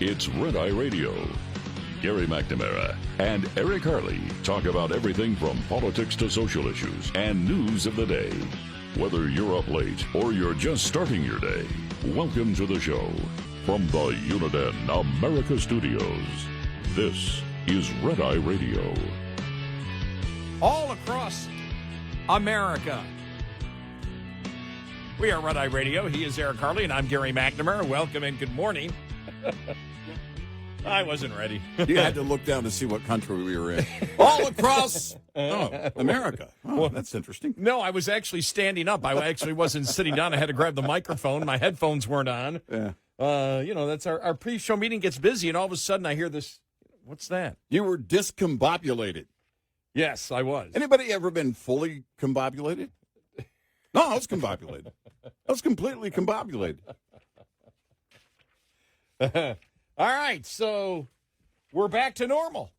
It's Red Eye Radio. Gary McNamara and Eric Harley talk about everything from politics to social issues and news of the day. Whether you're up late or you're just starting your day, welcome to the show. From the Uniden America Studios, this is Red Eye Radio. All across America. We are Red Eye Radio. He is Eric Harley, and I'm Gary McNamara. Welcome and good morning. I wasn't ready. You had to look down to see what country we were in. All across America. Oh, that's interesting. No, I was actually standing up. I actually wasn't sitting down. I had to grab the microphone. My headphones weren't on. Yeah. That's our pre-show meeting gets busy, and all of a sudden I hear this. What's that? You were discombobulated. Yes, I was. Anybody ever been fully combobulated? No, I was combobulated. I was completely combobulated. All right, so we're back to normal.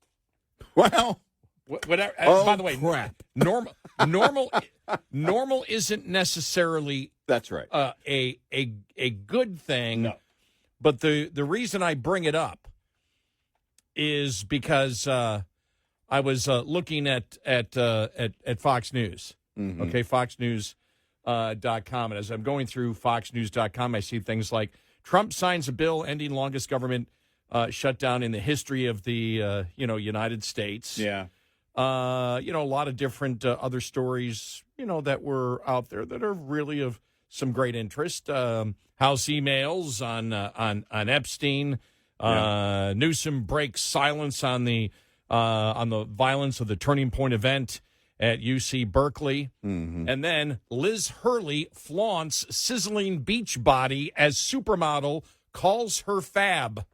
Well, whatever. By the way, crap. Normal isn't necessarily That's right. a good thing. No. But the reason I bring it up is because I was looking at Fox News. Mm-hmm. Okay, FoxNews.com, and as I'm going through FoxNews.com, I see things like Trump signs a bill ending longest government shutdown in the history of the United States. Yeah. A lot of different other stories that were out there that are really of some great interest. House emails on Epstein. Newsom breaks silence on the violence of the Turning Point event at UC Berkeley. Mm-hmm. And then Liz Hurley flaunts sizzling beach body as supermodel, calls her fab.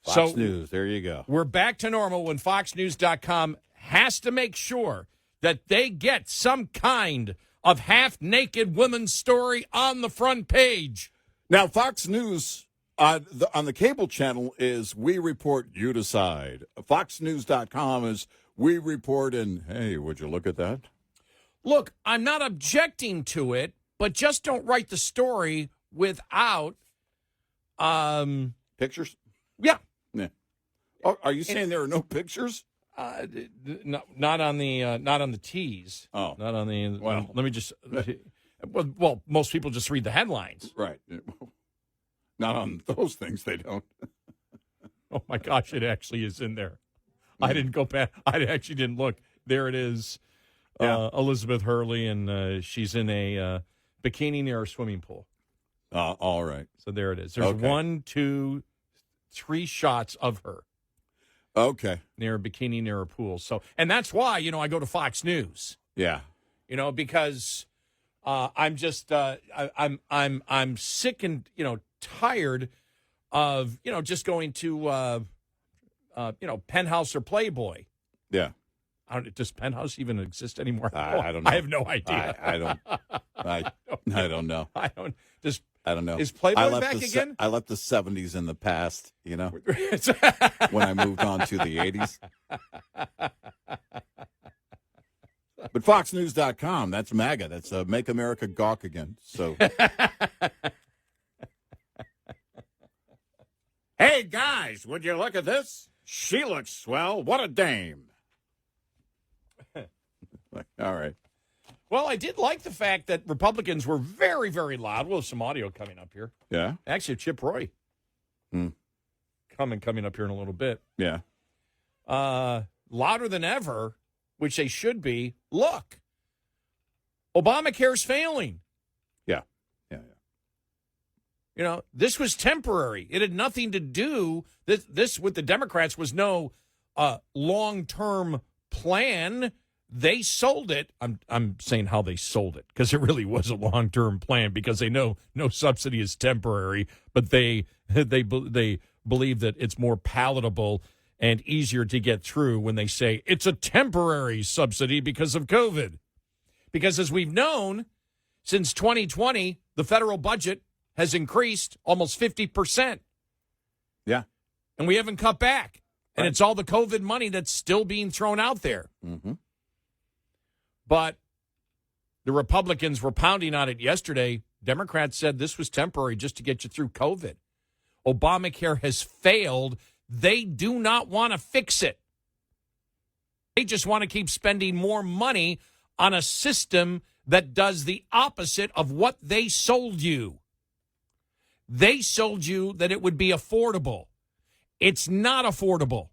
Fox News, there you go. We're back to normal when FoxNews.com has to make sure that they get some kind of half-naked woman's story on the front page. Now, Fox News on the cable channel is We Report, You Decide. FoxNews.com is We Report, and hey, would you look at that? Look, I'm not objecting to it, but just don't write the story without Pictures? Yeah. Yeah. Oh, are you saying there are no pictures? Not on the tees. Oh. Not on the. Well. Let me just. Well, most people just read the headlines. Right. Not on those things, they don't. Oh my gosh, it actually is in there. I didn't go back. I actually didn't look. There it is. Yeah. Elizabeth Hurley, and she's in a bikini near a swimming pool. All right. So there it is. There's Okay. 1, 2, 3 shots of her. Okay. Near a bikini near a pool. So, and that's why, I go to Fox News. Yeah. Because I'm just I'm sick and tired of just going to Penthouse or Playboy. Yeah. Does Penthouse even exist anymore? I don't know. I have no idea. I don't. I don't know. I don't. Just I don't know. Is Playboy back again? I left the 70s in the past, when I moved on to the 80s. But FoxNews.com, that's MAGA. That's Make America Gawk Again. So, hey, guys, would you look at this? She looks swell. What a dame. All right. Well, I did like the fact that Republicans were very, very loud. We'll have some audio coming up here. Yeah? Actually, Chip Roy coming up here in a little bit. Yeah. Louder than ever, which they should be. Look, Obamacare's failing. Yeah. This was temporary. It had nothing to do. This with the Democrats was no long-term plan. They sold it. I'm saying how they sold it because it really was a long-term plan because they know no subsidy is temporary, but they believe that it's more palatable and easier to get through when they say it's a temporary subsidy because of COVID. Because as we've known, since 2020, the federal budget has increased almost 50%. Yeah. And we haven't cut back. And Right. it's all the COVID money that's still being thrown out there. Mm-hmm. But the Republicans were pounding on it yesterday. Democrats said this was temporary just to get you through COVID. Obamacare has failed. They do not want to fix it. They just want to keep spending more money on a system that does the opposite of what they sold you. They sold you that it would be affordable. It's not affordable.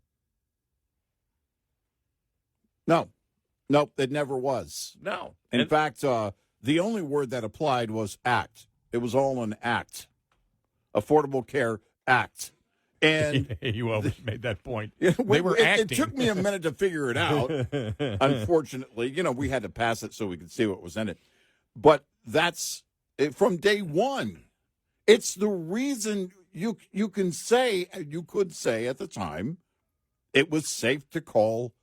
No, it never was. No. In fact, the only word that applied was act. It was all an act. Affordable Care Act. And you always made that point. They were acting. It took me a minute to figure it out. Unfortunately, we had to pass it so we could see what was in it. But that's from day one. It's the reason you could say at the time it was safe to call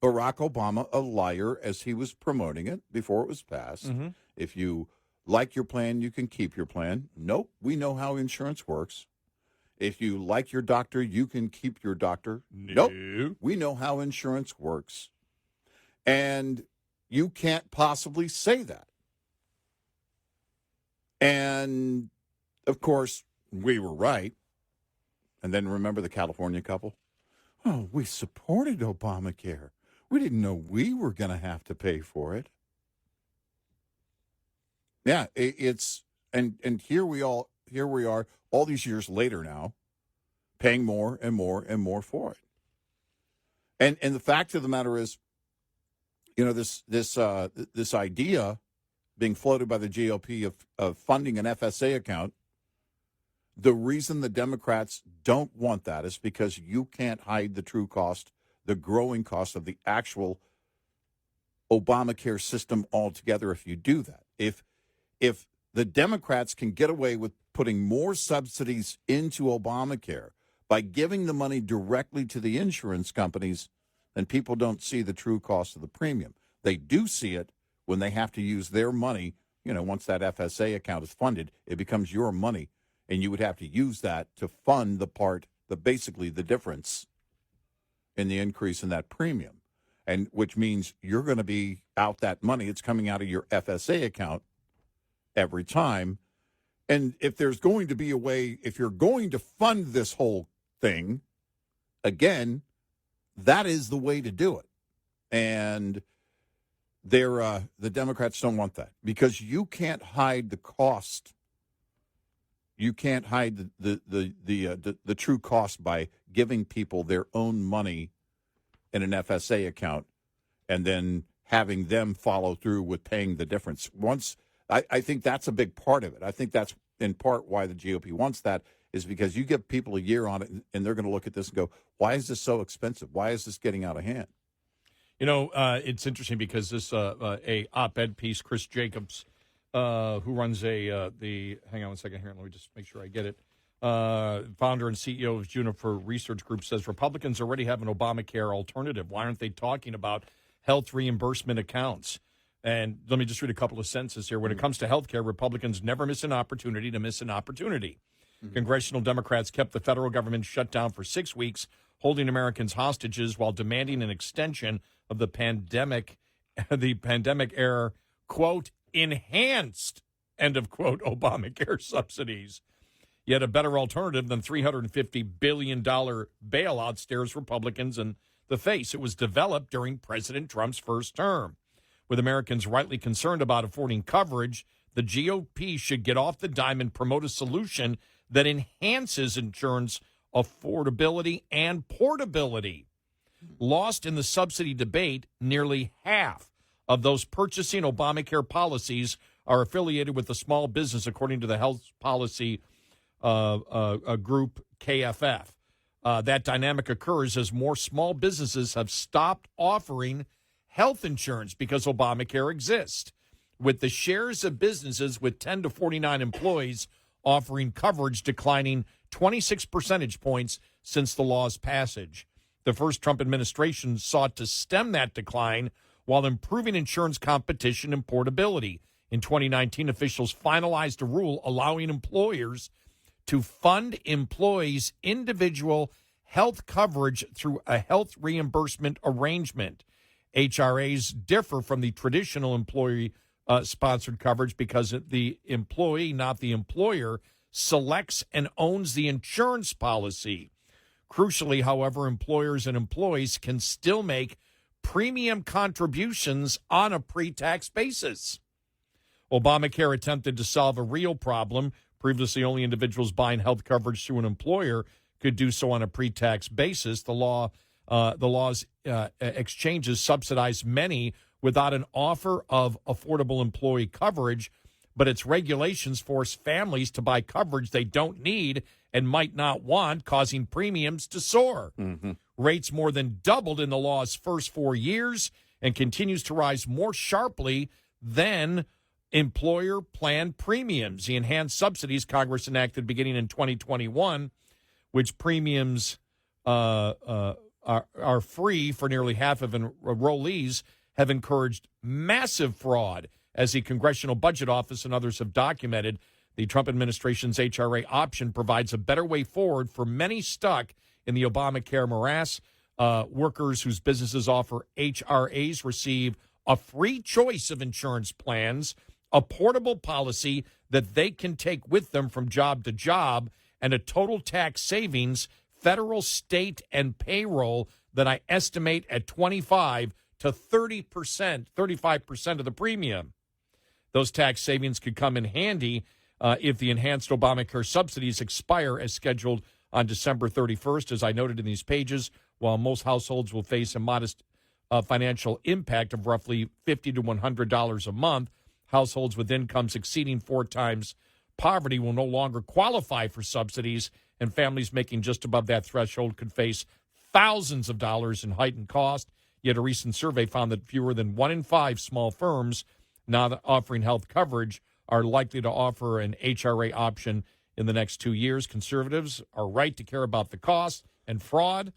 Barack Obama a liar as he was promoting it before it was passed. Mm-hmm. If you like your plan, you can keep your plan. Nope, we know how insurance works. If you like your doctor, you can keep your doctor. No. Nope, we know how insurance works. And you can't possibly say that. And, of course, we were right. And then remember the California couple? Oh, we supported Obamacare. We didn't know we were going to have to pay for it. Yeah, it's and here we are all these years later now, paying more and more and more for it. And the fact of the matter is, this idea being floated by the GOP of funding an FSA account. The reason the Democrats don't want that is because you can't hide the true cost, the growing cost of the actual Obamacare system altogether if you do that. If the Democrats can get away with putting more subsidies into Obamacare by giving the money directly to the insurance companies, then people don't see the true cost of the premium. They do see it when they have to use their money. Once that FSA account is funded, it becomes your money. And you would have to use that to fund basically the difference in the increase in that premium. And which means you're going to be out that money. It's coming out of your FSA account every time. And if there's going to be a way, if you're going to fund this whole thing, again, that is the way to do it. And the Democrats don't want that because you can't hide the cost. You can't hide the true cost by giving people their own money in an FSA account and then having them follow through with paying the difference. I think that's a big part of it. I think that's in part why the GOP wants that, is because you give people a year on it and they're going to look at this and go, why is this so expensive? Why is this getting out of hand? It's interesting because this a op-ed piece, Chris Jacobs, who runs hang on one second here, let me just make sure I get it. Founder and CEO of Juniper Research Group says Republicans already have an Obamacare alternative. Why aren't they talking about health reimbursement accounts? And let me just read a couple of sentences here. When it comes to health care, Republicans never miss an opportunity to miss an opportunity. Mm-hmm. Congressional Democrats kept the federal government shut down for 6 weeks, holding Americans hostages while demanding an extension of the pandemic era, quote, enhanced, end of quote, Obamacare subsidies. Yet a better alternative than $350 billion bailout stares Republicans in the face. It was developed during President Trump's first term. With Americans rightly concerned about affording coverage, the GOP should get off the dime and promote a solution that enhances insurance affordability and portability. Lost in the subsidy debate, nearly half of those purchasing Obamacare policies are affiliated with the small business, according to the health policy group KFF. That dynamic occurs as more small businesses have stopped offering health insurance because Obamacare exists, with the shares of businesses with 10 to 49 employees offering coverage declining 26 percentage points since the law's passage. The first Trump administration sought to stem that decline while improving insurance competition and portability. In 2019, officials finalized a rule allowing employers to fund employees' individual health coverage through a health reimbursement arrangement. HRAs differ from the traditional employee sponsored coverage because the employee, not the employer, selects and owns the insurance policy. Crucially, however, employers and employees can still make premium contributions on a pre-tax basis. Obamacare attempted to solve a real problem. Previously, only individuals buying health coverage through an employer could do so on a pre-tax basis. The law's exchanges subsidize many without an offer of affordable employee coverage, but its regulations force families to buy coverage they don't need and might not want, causing premiums to soar. Rates more than doubled in the law's first 4 years and continues to rise more sharply than employer plan premiums. The enhanced subsidies Congress enacted beginning in 2021, which premiums are free for nearly half of enrollees, have encouraged massive fraud. As the Congressional Budget Office and others have documented, the Trump administration's HRA option provides a better way forward for many stuck in the Obamacare morass. Workers whose businesses offer HRAs receive a free choice of insurance plans, a portable policy that they can take with them from job to job, and a total tax savings, federal, state, and payroll that I estimate at 25 to 30%, 35% of the premium. Those tax savings could come in handy if the enhanced Obamacare subsidies expire as scheduled on December 31st. As I noted in these pages, while most households will face a modest financial impact of roughly $50 to $100 a month, households with incomes exceeding 4 times poverty will no longer qualify for subsidies, and families making just above that threshold could face thousands of dollars in heightened cost. Yet a recent survey found that fewer than 1 in 5 small firms now offering health coverage are likely to offer an HRA option in the next 2 years. Conservatives are right to care about the cost and fraud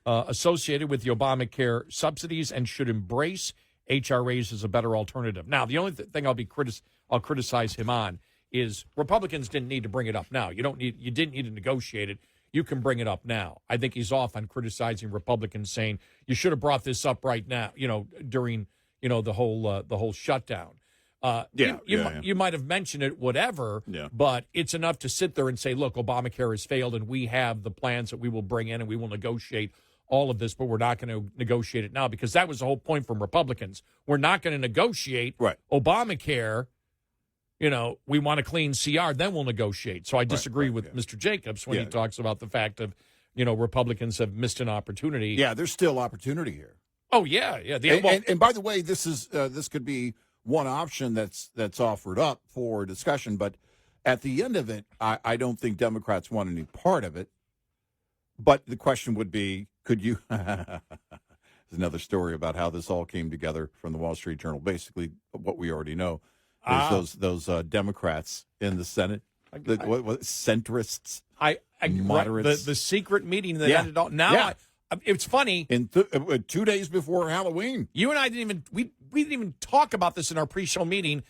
associated with the Obamacare subsidies and should embrace HRAs as a better alternative. Now, the only thing I'll criticize him on is Republicans didn't need to bring it up now. You didn't need to negotiate it. You can bring it up now. I think he's off on criticizing Republicans, saying you should have brought this up right now. During the whole shutdown. You might have mentioned it, whatever. Yeah. But it's enough to sit there and say, look, Obamacare has failed, and we have the plans that we will bring in, and we will negotiate all of this, but we're not going to negotiate it now, because that was the whole point from Republicans. We're not going to negotiate Obamacare. We want a clean CR, then we'll negotiate. So I disagree with Mr. Jacobs when he talks about the fact of, Republicans have missed an opportunity. Yeah, there's still opportunity here. Oh, yeah. And by the way, this could be one option that's offered up for discussion, but at the end of it, I don't think Democrats want any part of it. But the question would be, could you – there's another story about how this all came together from the Wall Street Journal, basically what we already know. There's those Democrats in the Senate, what centrists, moderates. The secret meeting that ended all – now it's funny. In 2 days before Halloween. You and I didn't even talk about this in our pre-show meeting,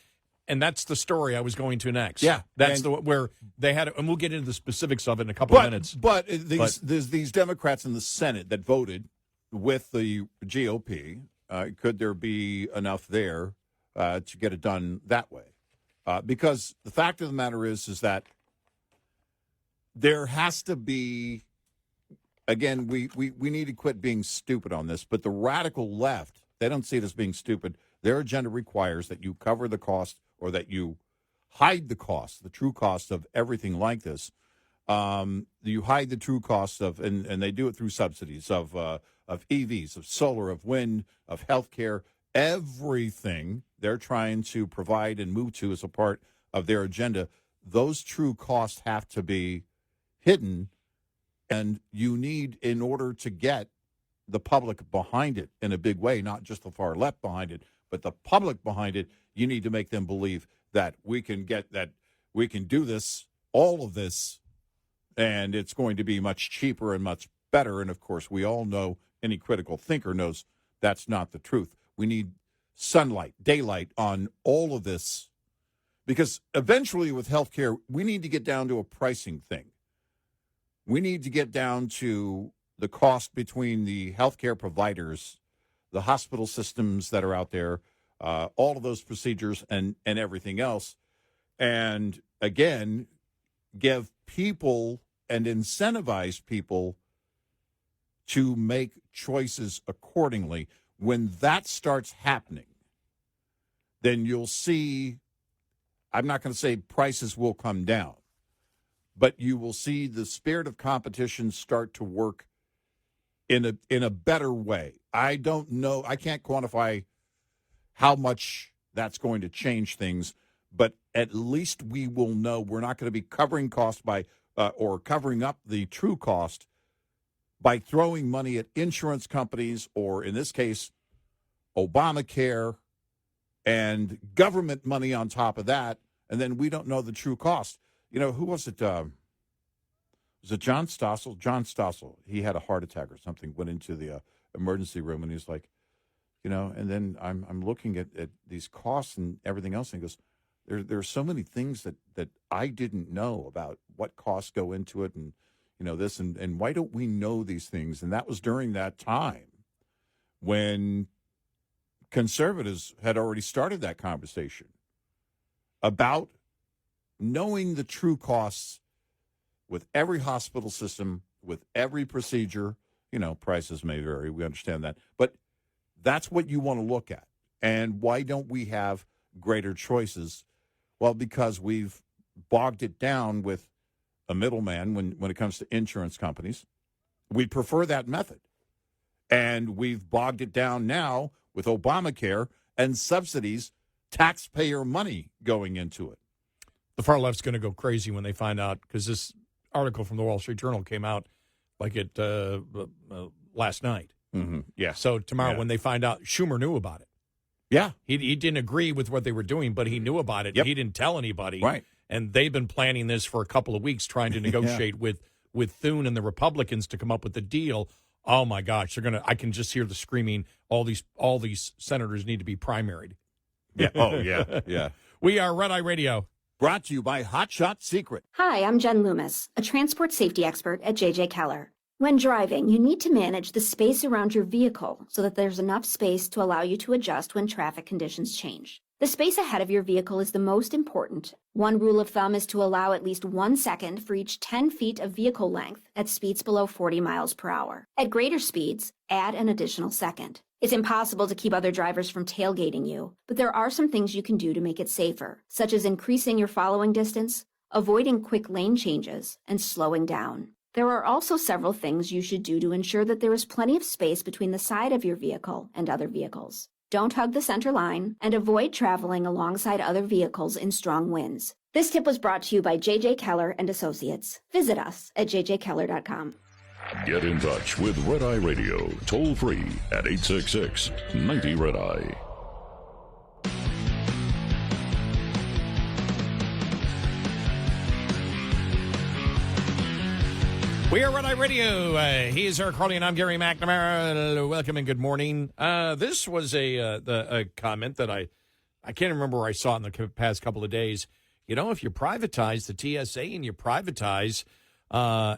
and that's the story I was going to next. Yeah. That's where they had – and we'll get into the specifics of it in a couple of minutes. But there's these Democrats in the Senate that voted with the GOP. Could there be enough there to get it done that way? Because the fact of the matter is that there has to be – again, we need to quit being stupid on this, but the radical left, they don't see it as being stupid. Their agenda requires that you cover the cost or that you hide the cost, the true cost of everything like this. You hide the true cost of, and they do it through subsidies of EVs, of solar, of wind, of healthcare, everything they're trying to provide and move to as a part of their agenda. Those true costs have to be hidden. And you need, in order to get the public behind it in a big way, not just the far left behind it, but the public behind it, you need to make them believe that we can do this, all of this, and it's going to be much cheaper and much better. And, of course, we all know, any critical thinker knows that's not the truth. We need sunlight, daylight on all of this, because eventually with healthcare, we need to get down to a pricing thing. We need to get down to the cost between the healthcare providers, the hospital systems that are out there, all of those procedures and everything else. And again, give people and incentivize people to make choices accordingly. When that starts happening, then you'll see, I'm not going to say prices will come down, but you will see the spirit of competition start to work in a better way. I don't know, I can't quantify how much that's going to change things, but at least we will know we're not going to be covering costs by or covering up the true cost by throwing money at insurance companies, or in this case, Obamacare, and government money on top of that, and then we don't know the true cost. You know, who was it? Was it John Stossel? John Stossel. He had a heart attack or something, went into the emergency room, and he's like, you know, and then I'm looking at these costs and everything else, and he goes, there are so many things that I didn't know about what costs go into it, and you know, this, and why don't we know these things? And that was during that time when conservatives had already started that conversation about knowing the true costs with every hospital system, with every procedure. You know, prices may vary. We understand that. But that's what you want to look at. And why don't we have greater choices? Well, because we've bogged it down with a middleman when it comes to insurance companies. We prefer that method. And we've bogged it down now with Obamacare and subsidies, taxpayer money going into it. The far left's going to go crazy when they find out, because this article from the Wall Street Journal came out like it last night. Mm-hmm. Yeah. So tomorrow when they find out, Schumer knew about it. Yeah. He didn't agree with what they were doing, but he knew about it. Yep. He didn't tell anybody. Right. And they've been planning this for a couple of weeks, trying to negotiate with Thune and the Republicans to come up with a deal. Oh my gosh, I can just hear the screaming. All these senators need to be primaried. Yeah. Oh yeah. Yeah. We are Red Eye Radio. Brought to you by Hot Shot Secret. Hi, I'm Jen Loomis, a transport safety expert at JJ Keller. When driving, you need to manage the space around your vehicle so that there's enough space to allow you to adjust when traffic conditions change. The space ahead of your vehicle is the most important. One rule of thumb is to allow at least 1 second for each 10 feet of vehicle length at speeds below 40 miles per hour. At greater speeds, add an additional second. It's impossible to keep other drivers from tailgating you, but there are some things you can do to make it safer, such as increasing your following distance, avoiding quick lane changes, and slowing down. There are also several things you should do to ensure that there is plenty of space between the side of your vehicle and other vehicles. Don't hug the center line, and avoid traveling alongside other vehicles in strong winds. This tip was brought to you by JJ Keller and Associates. Visit us at jjkeller.com. Get in touch with Red Eye Radio, toll free at 866-90-RED-EYE. We are Red Eye Radio. He is Eric Harley, and I'm Gary McNamara. Welcome and good morning. This was a comment that I can't remember where I saw it in the past couple of days. You know, if you privatize the TSA and you privatize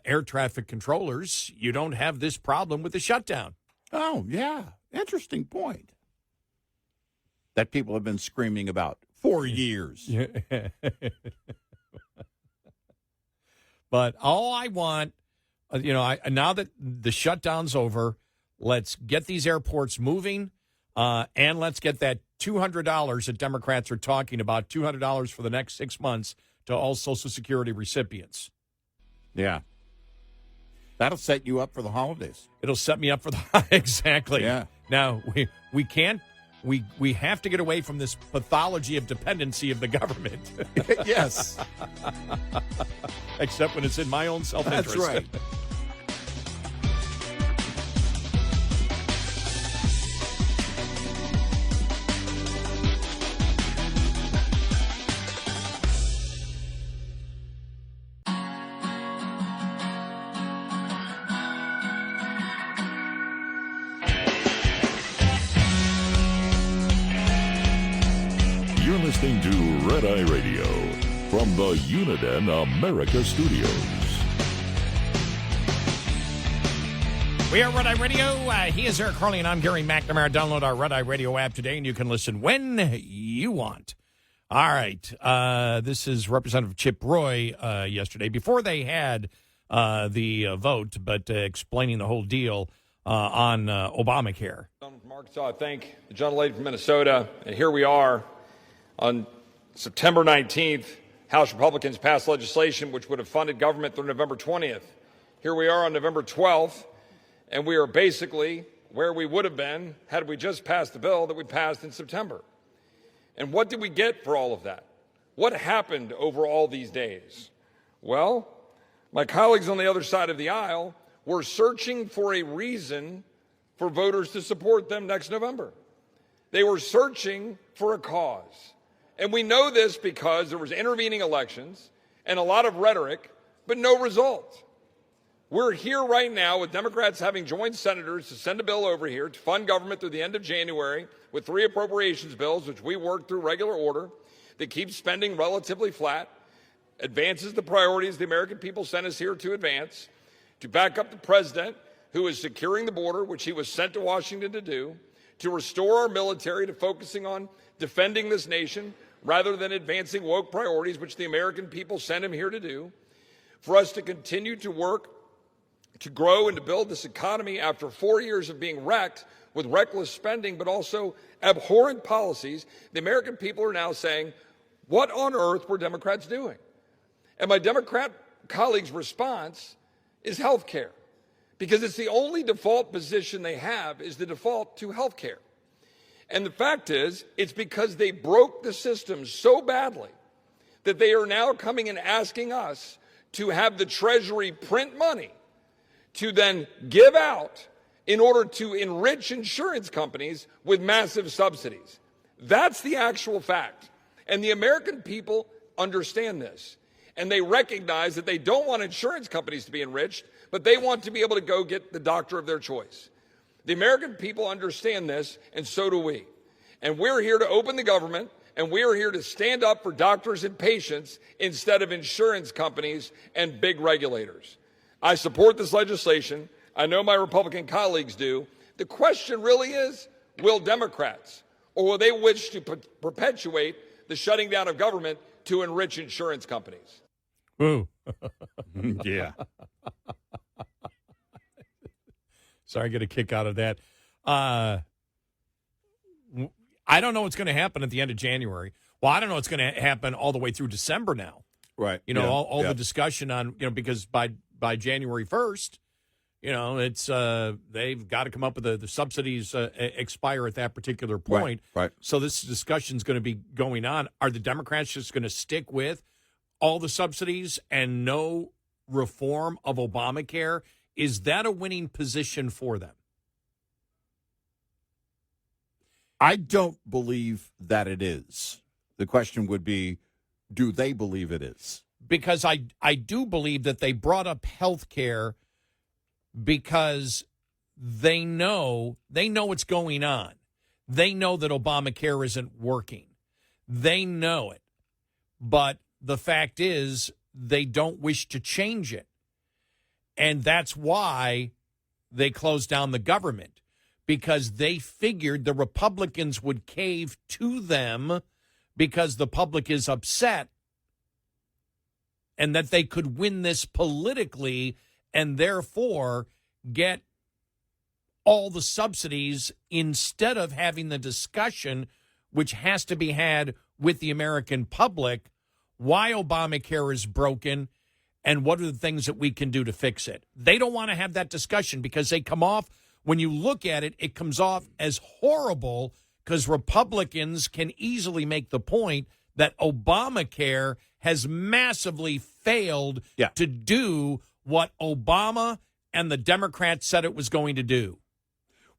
air traffic controllers, you don't have this problem with the shutdown. Oh, yeah. Interesting point. That people have been screaming about for years. But all I want, now that the shutdown's over, let's get these airports moving, and let's get that $200 that Democrats are talking about, $200 for the next 6 months to all Social Security recipients. Yeah. That'll set you up for the holidays. It'll set me up for the exactly. Yeah. Now we can't. We have to get away from this pathology of dependency of the government. Yes. Except when it's in my own self-interest. That's right. You're listening to Red Eye Radio from the Uniden America Studios. We are Red Eye Radio. He is Eric Harley, and I'm Gary McNamara. Download our Red Eye Radio app today, and you can listen when you want. All right. This is Representative Chip Roy yesterday, before they had the vote, but explaining the whole deal on Obamacare. From Arkansas, I thank the gentlelady from Minnesota. And here we are on September 19th. House Republicans passed legislation which would have funded government through November 20th. Here we are on November 12th, and we are basically where we would have been had we just passed the bill that we passed in September. And what did we get for all of that? What happened over all these days? Well, my colleagues on the other side of the aisle were searching for a reason for voters to support them next November. They were searching for a cause. And we know this because there was intervening elections and a lot of rhetoric, but no result. We're here right now with Democrats having joined senators to send a bill over here to fund government through the end of January with 3 appropriations bills, which we worked through regular order, that keeps spending relatively flat, advances the priorities the American people sent us here to advance, to back up the president, who is securing the border, which he was sent to Washington to do, to restore our military to focusing on defending this nation rather than advancing woke priorities, which the American people sent him here to do, for us to continue to work to grow and to build this economy after 4 years of being wrecked with reckless spending, but also abhorrent policies. The American people are now saying, what on earth were Democrats doing? And my Democrat colleagues' response is health care, because it's the only default position they have is the default to health care. And the fact is, it's because they broke the system so badly that they are now coming and asking us to have the Treasury print money to then give out in order to enrich insurance companies with massive subsidies. That's the actual fact. And the American people understand this. And they recognize that they don't want insurance companies to be enriched, but they want to be able to go get the doctor of their choice. The American people understand this, and so do we. And we're here to open the government, and we're here to stand up for doctors and patients instead of insurance companies and big regulators. I support this legislation. I know my Republican colleagues do. The question really is, will Democrats, or will they wish to perpetuate the shutting down of government to enrich insurance companies? Ooh. Yeah. Sorry, I get a kick out of that. I don't know what's going to happen at the end of January. Well, I don't know what's going to happen all the way through December now. Right. You know, Yeah. all Yeah. the discussion on, because by January 1st, it's they've got to come up with the subsidies expire at that particular point. Right. So this discussion is going to be going on. Are the Democrats just going to stick with all the subsidies and no reform of Obamacare? Is that a winning position for them? I don't believe that it is. The question would be, do they believe it is? Because I do believe that they brought up health care because they know what's going on. They know that Obamacare isn't working. They know it. But the fact is they don't wish to change it. And that's why they closed down the government, because they figured the Republicans would cave to them because the public is upset, and that they could win this politically and therefore get all the subsidies instead of having the discussion, which has to be had with the American public, why Obamacare is broken and what are the things that we can do to fix it. They don't want to have that discussion because they come off, when you look at it, it comes off as horrible because Republicans can easily make the point that Obamacare has massively failed to do what Obama and the Democrats said it was going to do.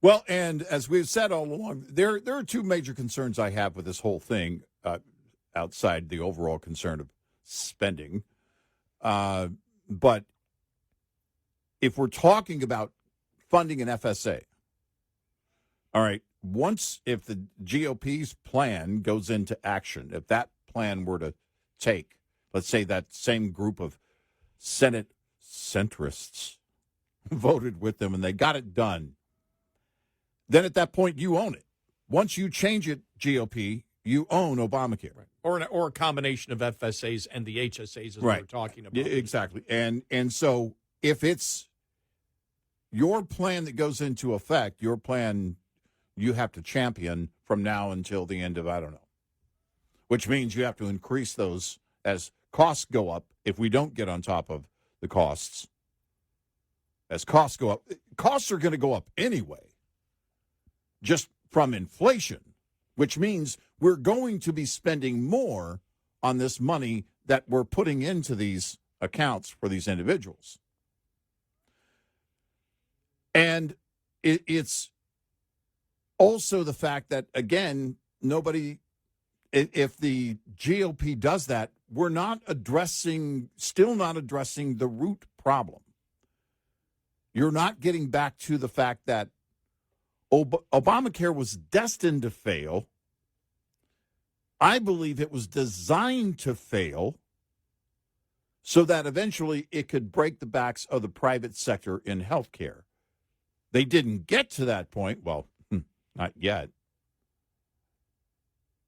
Well, and as we've said all along, there are two major concerns I have with this whole thing, outside the overall concern of spending. But if we're talking about funding an FSA, all right, if the GOP's plan goes into action, if that plan were to take, let's say that same group of Senate centrists voted with them and they got it done, then at that point you own it. Once you change it, GOP, you own Obamacare. Right. Or a combination of FSAs and the HSAs as Right. we're talking about. Yeah, exactly. And so if it's your plan that goes into effect, your plan you have to champion from now until the end of, I don't know, which means you have to increase those as costs go up. If we don't get on top of the costs, as costs go up, costs are going to go up anyway, just from inflation, which means we're going to be spending more on this money that we're putting into these accounts for these individuals. And it's also the fact that, again, if the GOP does that, we're still not addressing the root problem. You're not getting back to the fact that Obamacare was destined to fail. I believe it was designed to fail so that eventually it could break the backs of the private sector in healthcare. They didn't get to that point. Well, not yet.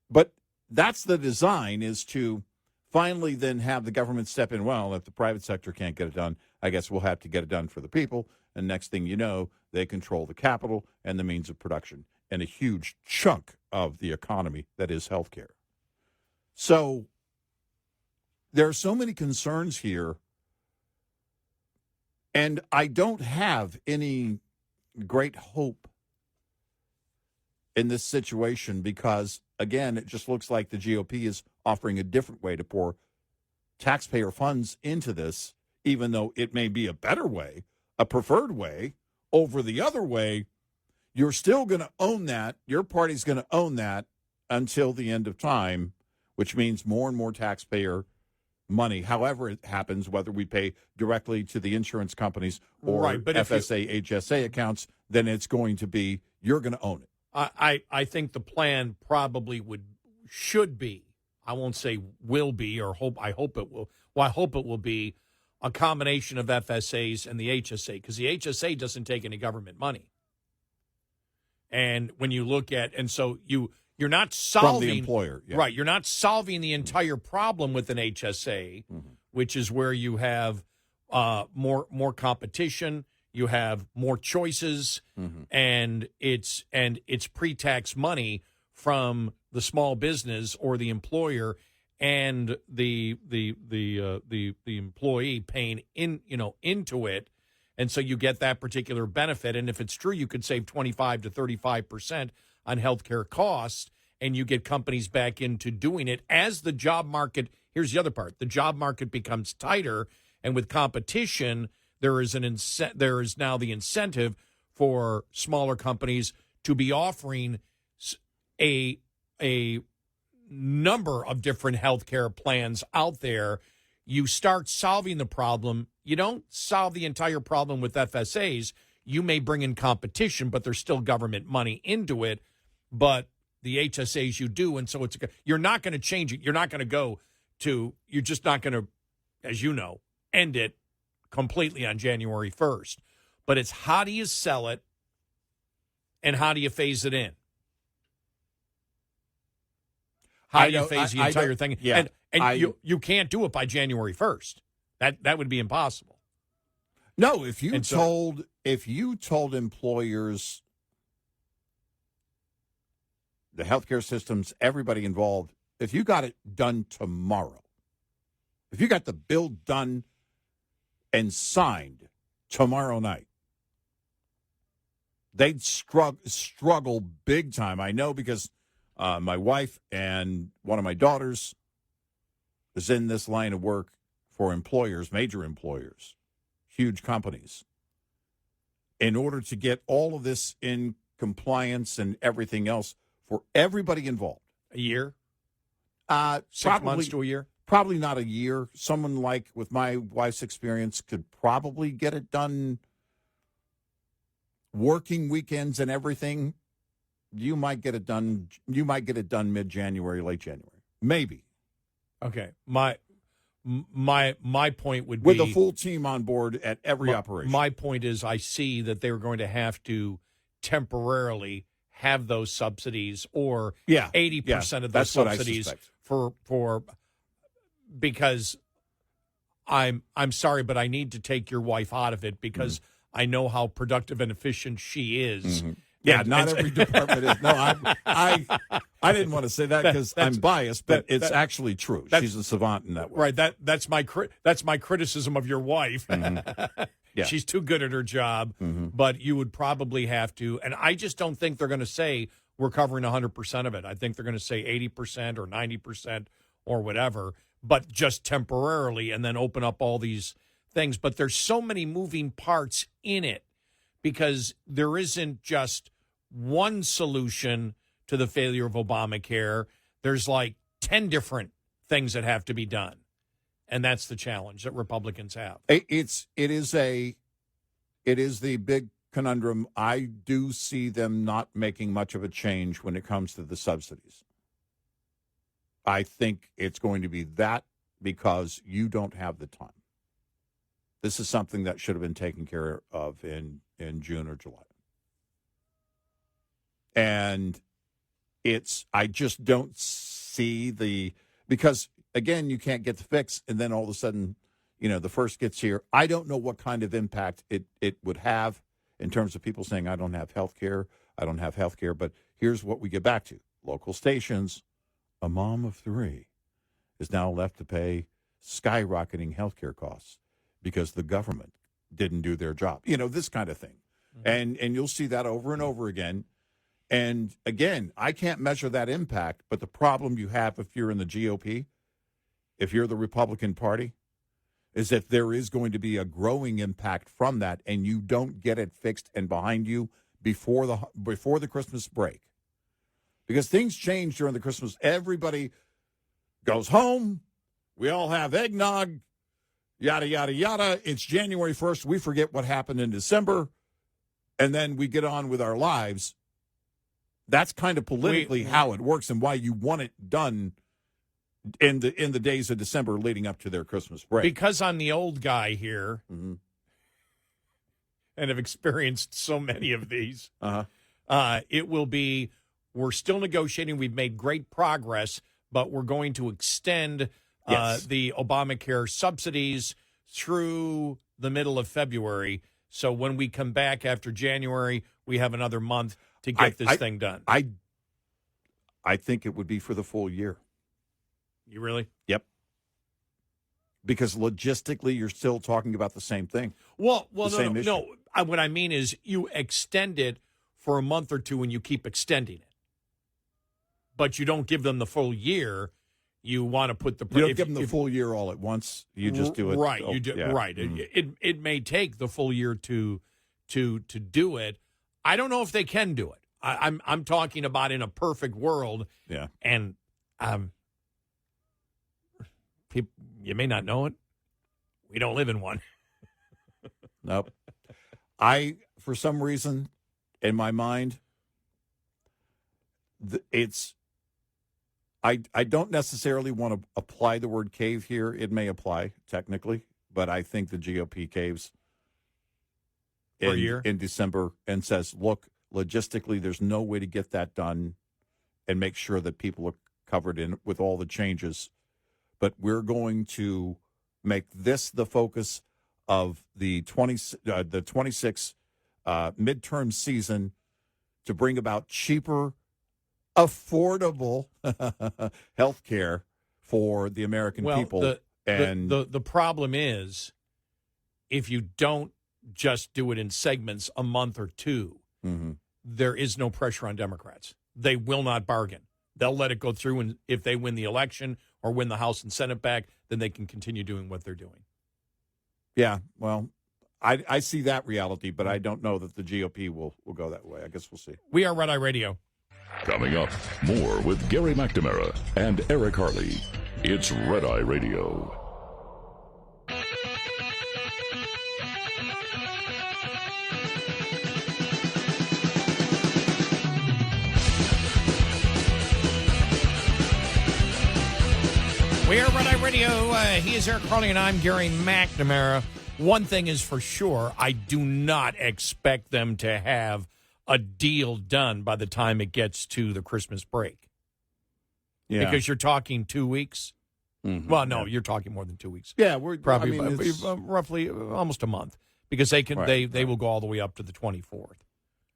But that's the design, is to finally then have the government step in. Well, if the private sector can't get it done, I guess we'll have to get it done for the people. And next thing you know, they control the capital and the means of production and a huge chunk of the economy that is healthcare. So there are so many concerns here, and I don't have any great hope in this situation because, again, it just looks like the GOP is offering a different way to pour taxpayer funds into this, even though it may be a better way, a preferred way over the other way. You're still going to own that. Your party's going to own that until the end of time, which means more and more taxpayer money, however it happens, whether we pay directly to the insurance companies or Right, but FSA, HSA accounts, then it's going to be, you're going to own it. I think the plan probably should be, I won't say will be or hope, I hope it will. Well, I hope it will be a combination of FSAs and the HSA, because the HSA doesn't take any government money. And when you look at, and so you're not solving. From the employer, yeah. Right, you're not solving the entire problem with an HSA, which is where you have more competition, you have more choices, and it's pre-tax money from the small business or the employer and the employee paying into it, and so you get that particular benefit. And if it's true, you could save 25 to 35% on healthcare costs, and you get companies back into doing it as the job market. Here's the other part: the job market becomes tighter, and with competition, there is now the incentive for smaller companies to be offering a number of different healthcare plans out there. You start solving the problem. You don't solve the entire problem with FSAs. You may bring in competition, but there's still government money into it. But the HSAs you do, and so you're not going to change it. You're not going to you're just not going to, as you know, end it completely on January 1st. But it's how do you sell it and how do you phase it in? How do you phase the entire thing? Yeah, and you can't do it by January 1st. That would be impossible. No, if you told employers, the healthcare systems, everybody involved, if you got it done tomorrow, if you got the bill done and signed tomorrow night, they'd struggle big time. I know because my wife and one of my daughters is in this line of work for employers, major employers, huge companies. In order to get all of this in compliance and everything else for everybody involved. A year? 6 months to a year? Probably not a year. Someone like with my wife's experience could probably get it done working weekends and everything. You might get it done. You might get it done mid-January, late January, maybe. Okay, my point would be with a full team on board at every operation. My point is, I see that they're going to have to temporarily have those subsidies or Yeah. 80% of those that's what I subsidies suspect. for because I'm sorry, but I need to take your wife out of it because I know how productive and efficient she is. Yeah, And- not and- every department is. No, I didn't want to say that because I'm biased, but it's actually true. She's a savant in that way. Right. That's my criticism of your wife. Yeah. She's too good at her job, but you would probably have to. And I just don't think they're going to say we're covering 100% of it. I think they're going to say 80% or 90% or whatever, but just temporarily, and then open up all these things. But there's so many moving parts in it because there isn't just one solution to the failure of Obamacare. There's like 10 different things that have to be done. And that's the challenge that Republicans have. It is the big conundrum. I do see them not making much of a change when it comes to the subsidies. I think it's going to be that because you don't have the time. This is something that should have been taken care of in June or July. And I just don't see because again, you can't get the fix, and then all of a sudden, the first gets here. I don't know what kind of impact it would have in terms of people saying, I don't have health care, but here's what we get back to. Local stations, a mom of 3 is now left to pay skyrocketing health care costs because the government didn't do their job. This kind of thing. And you'll see that over and over again. And again, I can't measure that impact, but the problem you have if you're in the GOP, if you're the Republican Party, is that there is going to be a growing impact from that, and you don't get it fixed and behind you before the Christmas break. Because things change during the Christmas. Everybody goes home. We all have eggnog, yada, yada, yada. It's January 1st. We forget what happened in December, and then we get on with our lives. That's kind of politically how it works and why you want it done in the days of December leading up to their Christmas break. Because I'm the old guy here and have experienced so many of these, it will be, we're still negotiating. We've made great progress, but we're going to extend the Obamacare subsidies through the middle of February. So when we come back after January, we have another month to get this thing done. I think it would be for the full year. You really? Yep. Because logistically, you're still talking about the same thing. Well, same issue. no. What I mean is you extend it for a month or two and you keep extending it. But you don't give them the full year. You want to put You don't give them the full year all at once. You just do it. Right. Oh, You do, yeah. right. It may take the full year to do it. I don't know if they can do it. I'm talking about in a perfect world. Yeah. And people, you may not know it. We don't live in one. Nope. For some reason, in my mind, I don't necessarily want to apply the word cave here. It may apply technically, but I think the GOP caves For a year? in December and says, look, logistically, there's no way to get that done and make sure that people are covered in with all the changes. But we're going to make this the focus of the 26 midterm season to bring about cheaper, affordable health care for the American people. The problem is if you don't just do it in segments a month or two, there is no pressure on Democrats. They will not bargain. They'll let it go through, and if they win the election or win the House and Senate back, then they can continue doing what they're doing. Yeah, well, I see that reality, but I don't know that the GOP will go that way. I guess we'll see. We are Red Eye Radio. Coming up, more with Gary McNamara and Eric Harley. It's Red Eye Radio. We are Red Eye Radio. He is Eric Harley, and I'm Gary McNamara. One thing is for sure, I do not expect them to have a deal done by the time it gets to the Christmas break. Yeah. Because you're talking 2 weeks. Mhm. Well, no, you're talking more than 2 weeks. Yeah, we're Probably I mean, it's- roughly almost a month, because they will go all the way up to the 24th.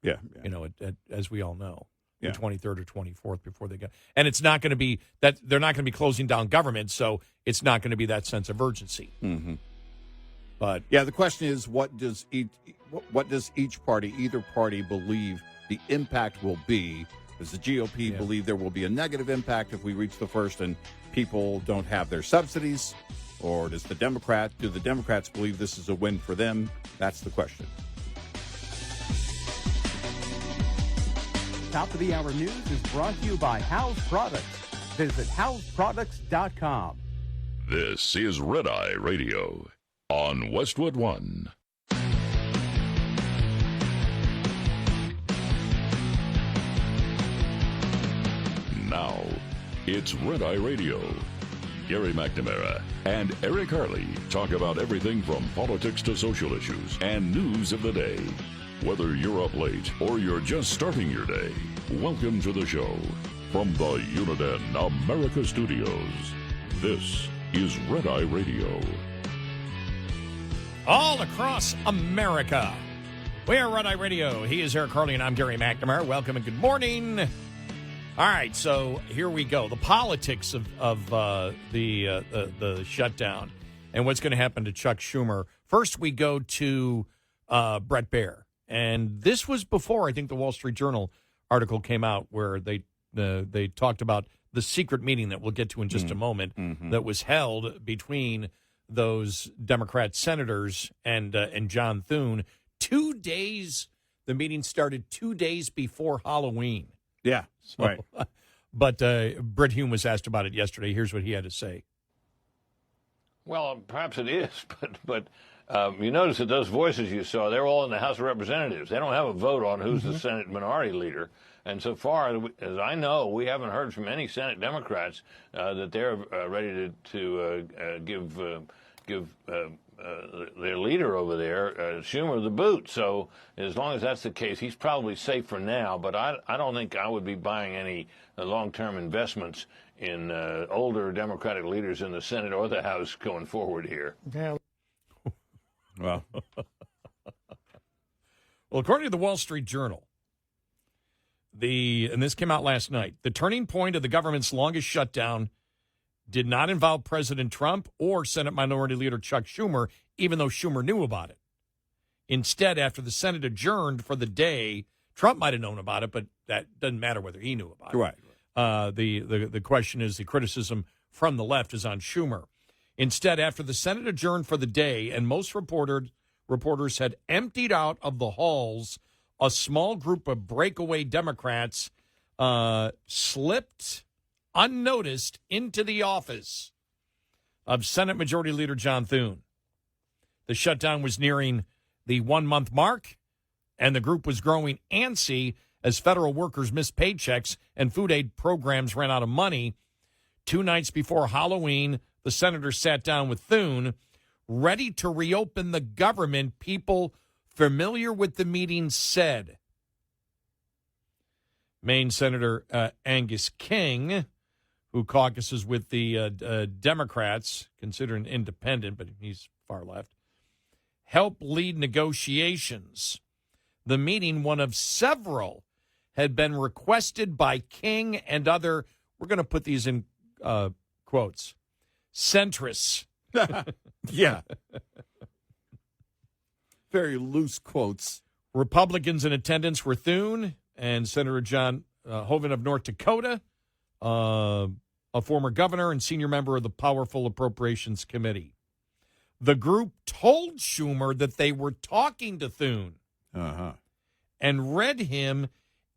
yeah. You know, as we all know, Yeah. the 23rd or 24th before they go. And it's not going to be that they're not going to be closing down government, so it's not going to be that sense of urgency. Mm-hmm. But Yeah, the question is, what does each party, either party, believe the impact will be? Does the GOP believe there will be a negative impact if we reach the first and people don't have their subsidies? Or do the Democrats believe this is a win for them? That's the question. Top of the Hour News is brought to you by House Products. Visit houseproducts.com. This is Red Eye Radio on Westwood One. Now, it's Red Eye Radio. Gary McNamara and Eric Harley talk about everything from politics to social issues and news of the day. Whether you're up late or you're just starting your day, welcome to the show. From the Uniden America Studios, this is Red Eye Radio. all across America, we are Red Eye Radio. He is Eric Harley, and I'm Gary McNamara. Welcome and good morning. All right, so here we go. The politics of the shutdown and what's going to happen to Chuck Schumer. First, we go to Bret Baier. And this was before, I think, the Wall Street Journal article came out where they talked about the secret meeting that we'll get to in just a moment that was held between those Democrat senators and John Thune. 2 days, the meeting started 2 days before Halloween. Yeah, So, right. But Brit Hume was asked about it yesterday. Here's what he had to say. Well, perhaps it is, but you notice that those voices you saw, they're all in the House of Representatives. They don't have a vote on who's the Senate minority leader. And so far as I know, we haven't heard from any Senate Democrats that they're ready to give their leader over there, Schumer, the boot. So as long as that's the case, he's probably safe for now. But I don't think I would be buying any long-term investments in older Democratic leaders in the Senate or the House going forward here. Well, According to the Wall Street Journal, and this came out last night, the turning point of the government's longest shutdown did not involve President Trump or Senate Minority Leader Chuck Schumer, even though Schumer knew about it. Instead, after the Senate adjourned for the day, Trump might have known about it, but that doesn't matter whether he knew about it. right. The question is, the criticism from the left is on Schumer. Instead, after the Senate adjourned for the day and most reporters had emptied out of the halls, a small group of breakaway Democrats slipped unnoticed into the office of Senate Majority Leader John Thune. The shutdown was nearing the 1 month mark, and the group was growing antsy as federal workers missed paychecks and food aid programs ran out of money. 2 nights before Halloween, the senator sat down with Thune, ready to reopen the government. People familiar with the meeting said. Maine Senator Angus King, who caucuses with the Democrats, considered an independent, but he's far left, helped lead negotiations. The meeting, one of several, had been requested by King and other, we're going to put these in quotes, centrists. Yeah. Very loose quotes. Republicans in attendance were Thune and Senator John Hoeven of North Dakota, a former governor and senior member of the powerful Appropriations Committee. The group told Schumer that they were talking to Thune and read him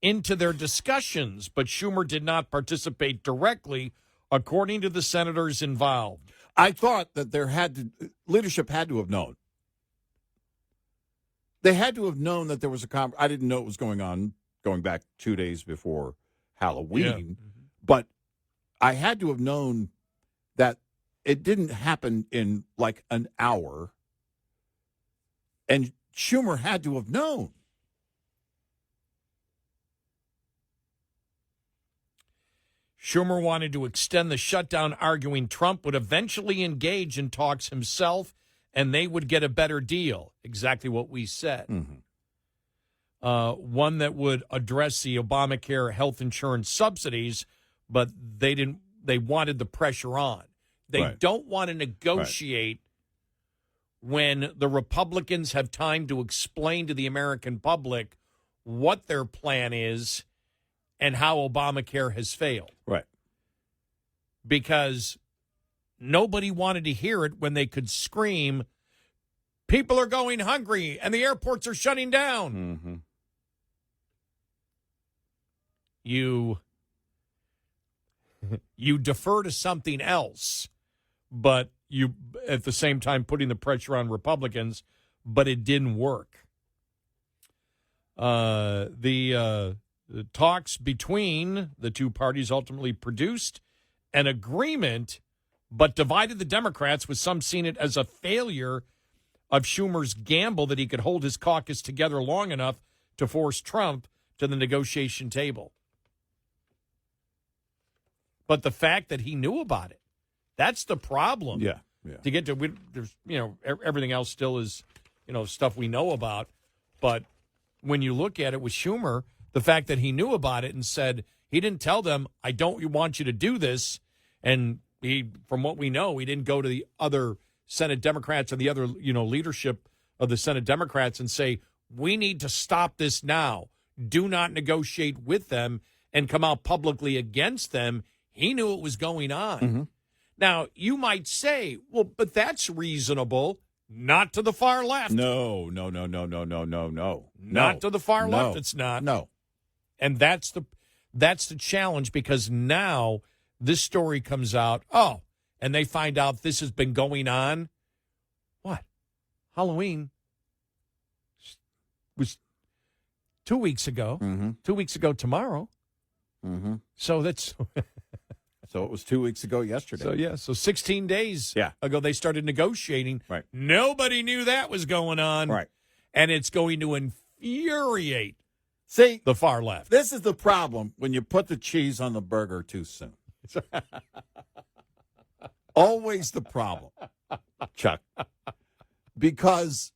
into their discussions, but Schumer did not participate directly, according to the senators involved. I thought that leadership had to have known. They had to have known that there was I didn't know it was going on going back 2 days before Halloween, but I had to have known that it didn't happen in like an hour, and Schumer had to have known. Schumer wanted to extend the shutdown, arguing Trump would eventually engage in talks himself and they would get a better deal. Exactly what we said. One that would address the Obamacare health insurance subsidies, but they wanted the pressure on. They don't want to negotiate when the Republicans have time to explain to the American public what their plan is and how Obamacare has failed. Right. Because nobody wanted to hear it when they could scream, people are going hungry and the airports are shutting down. Mm-hmm. You defer to something else, but you at the same time putting the pressure on Republicans, but it didn't work. The talks between the two parties ultimately produced an agreement, but divided the Democrats, with some seeing it as a failure of Schumer's gamble that he could hold his caucus together long enough to force Trump to the negotiation table. But the fact that he knew about it, that's the problem. Yeah. To get to, there's, everything else still is, stuff we know about. But when you look at it with Schumer, the fact that he knew about it and said, he didn't tell them, I don't want you to do this. And he, from what we know, he didn't go to the other Senate Democrats and the other, leadership of the Senate Democrats and say, we need to stop this now. Do not negotiate with them and come out publicly against them. He knew it was going on. Mm-hmm. Now, you might say, well, but that's reasonable. Not to the far left. No. Not to the far left, it's not. No. And that's the challenge, because now this story comes out, and they find out this has been going on. What? Halloween was 2 weeks ago. Mm-hmm. 2 weeks ago tomorrow. Mm-hmm. So that's... So it was 2 weeks ago yesterday. So 16 days ago they started negotiating. Right. Nobody knew that was going on. Right. And it's going to infuriate See, the far left. this is the problem when you put the cheese on the burger too soon. Always the problem, Chuck. Because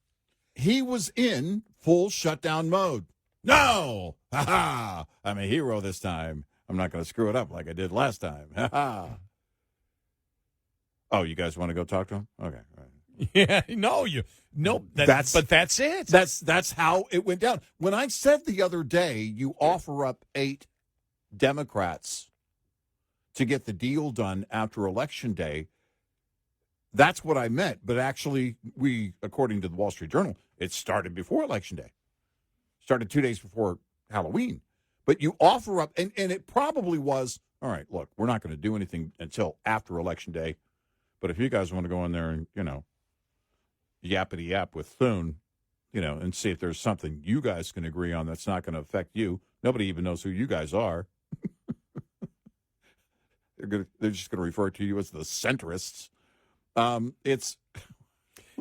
he was in full shutdown mode. No! Ha-ha! I'm a hero this time. I'm not going to screw it up like I did last time. Ha-ha! Oh, you guys want to go talk to him? Okay. All right. Yeah, but that's it. That's how it went down. When I said the other day, you offer up 8 Democrats to get the deal done after Election Day, that's what I meant. But actually, according to the Wall Street Journal, it started before Election Day. Started 2 days before Halloween. But you offer up, and it probably was, all right, look, we're not going to do anything until after Election Day. But if you guys want to go in there and, yappity yap with Thune, and see if there's something you guys can agree on that's not going to affect you. Nobody even knows who you guys are. They're just going to refer to you as the centrists. And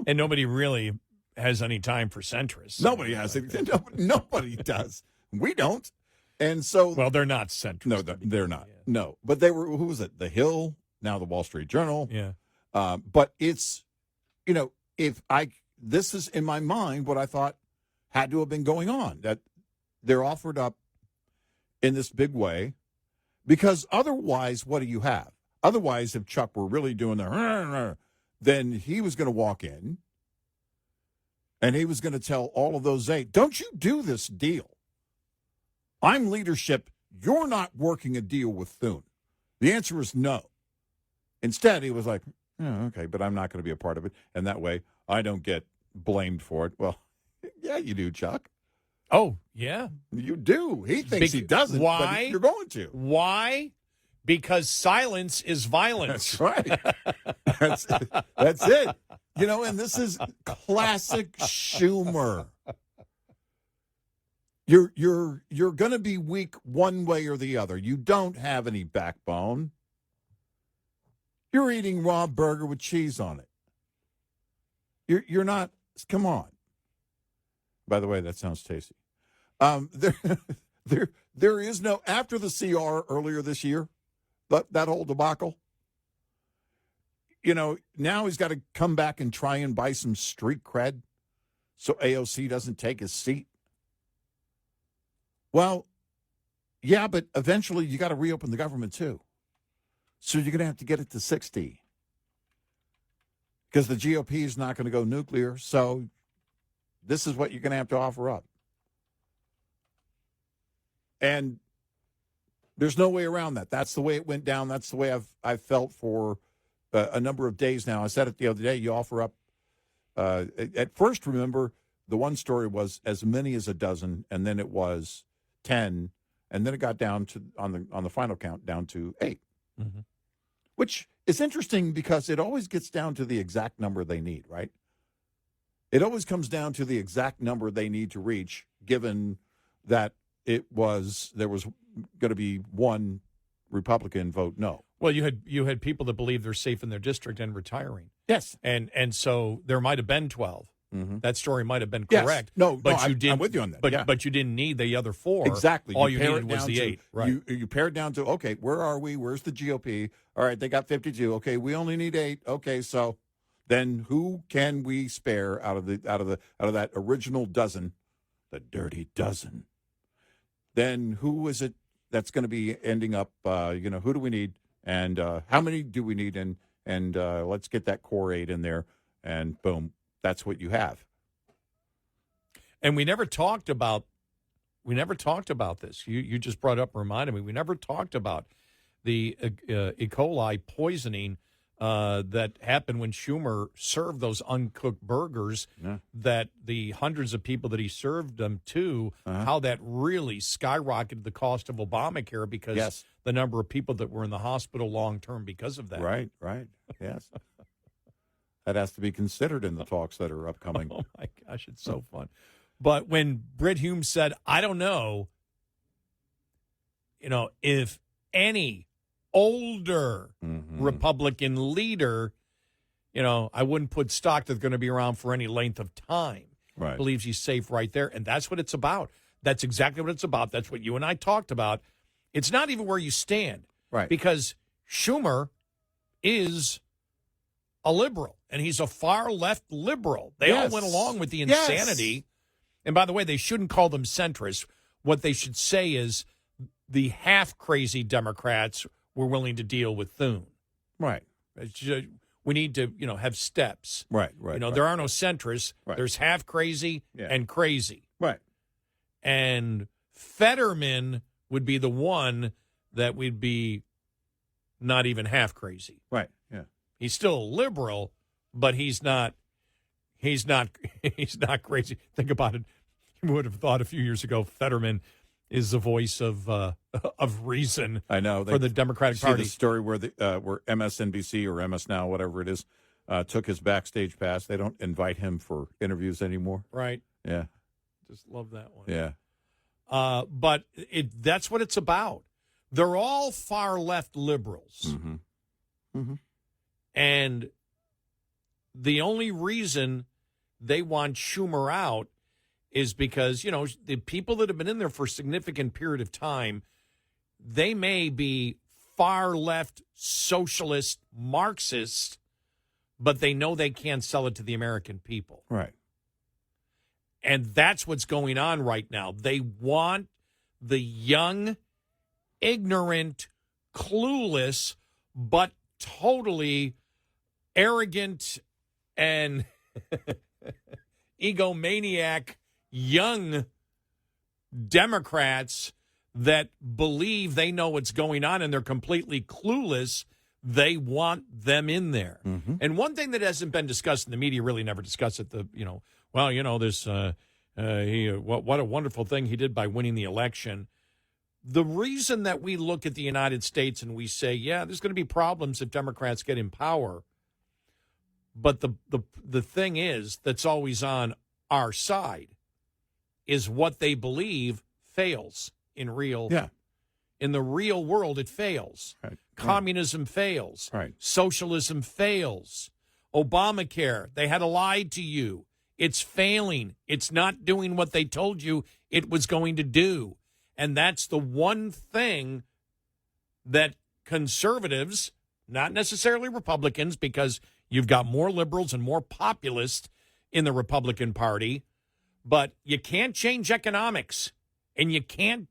nobody really has any time for centrists. Nobody has it. Nobody does. We don't. And so, well, they're not centrists. No, they're not. Yeah. No, but they were. Who was it? The Hill. Now the Wall Street Journal. Yeah. But it's, this is in my mind what I thought had to have been going on, that they're offered up in this big way, because otherwise, what do you have? Otherwise, if Chuck were really doing then he was going to walk in and he was going to tell all of those 8, don't you do this deal. I'm leadership. You're not working a deal with Thune. The answer is no. Instead, he was like, okay, but I'm not going to be a part of it. And that way, I don't get blamed for it. Well, yeah, you do, Chuck. Oh, yeah. You do. He thinks he doesn't, but you're going to. Why? Because silence is violence. That's right. That's it. And this is classic Schumer. You're going to be weak one way or the other. You don't have any backbone. You're eating raw burger with cheese on it. You're not. Come on. By the way, that sounds tasty. There is no, after the CR earlier this year, that whole debacle. You know, now he's got to come back and try and buy some street cred so AOC doesn't take his seat. Well, yeah, but eventually you got to reopen the government too. So you're going to have to get it to 60. Because the GOP is not going to go nuclear, so this is what you're going to have to offer up. And there's no way around that. That's the way it went down. That's the way I've felt for a number of days now. I said it the other day. You offer up. At first, remember, the one story was as many as a dozen, and then it was 10, and then it got down to on the final count down to 8, which is interesting because it always gets down to the exact number they need, right? It always comes down to the exact number they need to reach, given that there was going to be one Republican vote no. Well, you had people that believe they're safe in their district and retiring. Yes, and so there might have been 12. That story might have been yes. correct. I'm with you on that. But you didn't need the other 4. Exactly. All you needed was the 8. Right. You pare it down to, okay, where are we? Where's the GOP? All right, they got 52. Okay, we only need 8. Okay, so then who can we spare out of that original dozen, the dirty dozen? Then who is it that's going to be ending up? Who do we need, and how many do we need? And let's get that core 8 in there, and boom, that's what you have. And we never talked about this. You just brought up, reminded me. We never talked about the E. coli poisoning that happened when Schumer served those uncooked burgers. Yeah. That the hundreds of people that he served them to, how that really skyrocketed the cost of Obamacare because the number of people that were in the hospital long term because of that. Right. Yes. That has to be considered in the talks that are upcoming. Oh, my gosh, it's so fun. But when Brit Hume said, I don't know, if any older Republican leader, I wouldn't put stock that's going to be around for any length of time. Right. Believes he's safe right there. And that's what it's about. That's exactly what it's about. That's what you and I talked about. It's not even where you stand. Right. Because Schumer is a liberal, and he's a far-left liberal. They all went along with the insanity. Yes. And by the way, they shouldn't call them centrists. What they should say is the half-crazy Democrats were willing to deal with Thune. Right. We need to, have steps. Right. There are no centrists. Right. There's half-crazy and crazy. Right. And Fetterman would be the one that would be not even half-crazy. Right, yeah. He's still a liberal, but he's not crazy. Think about it. You would have thought a few years ago Fetterman is the voice of reason. I know for the Democratic Party. The story where where MSNBC or MS Now, whatever it is, took his backstage pass. They don't invite him for interviews anymore. Right. Yeah. Just love that one. Yeah. But that's what it's about. They're all far left liberals. And the only reason they want Schumer out is because, the people that have been in there for a significant period of time, they may be far left socialist Marxists, but they know they can't sell it to the American people. Right. And that's what's going on right now. They want the young, ignorant, clueless, but totally arrogant and egomaniac young Democrats that believe they know what's going on and they're completely clueless. They want them in there. And one thing that hasn't been discussed in the media, really never discussed it, this what a wonderful thing he did by winning the election. The reason that we look at the United States and we say, yeah, there's going to be problems if Democrats get in power. But the thing is that's always on our side is what they believe fails in the real world. It fails. Right. Communism fails. Right. Socialism fails. Obamacare, they had lied to you. It's failing. It's not doing what they told you it was going to do. And that's the one thing that conservatives, not necessarily Republicans, because you've got more liberals and more populists in the Republican Party, but you can't change economics and you can't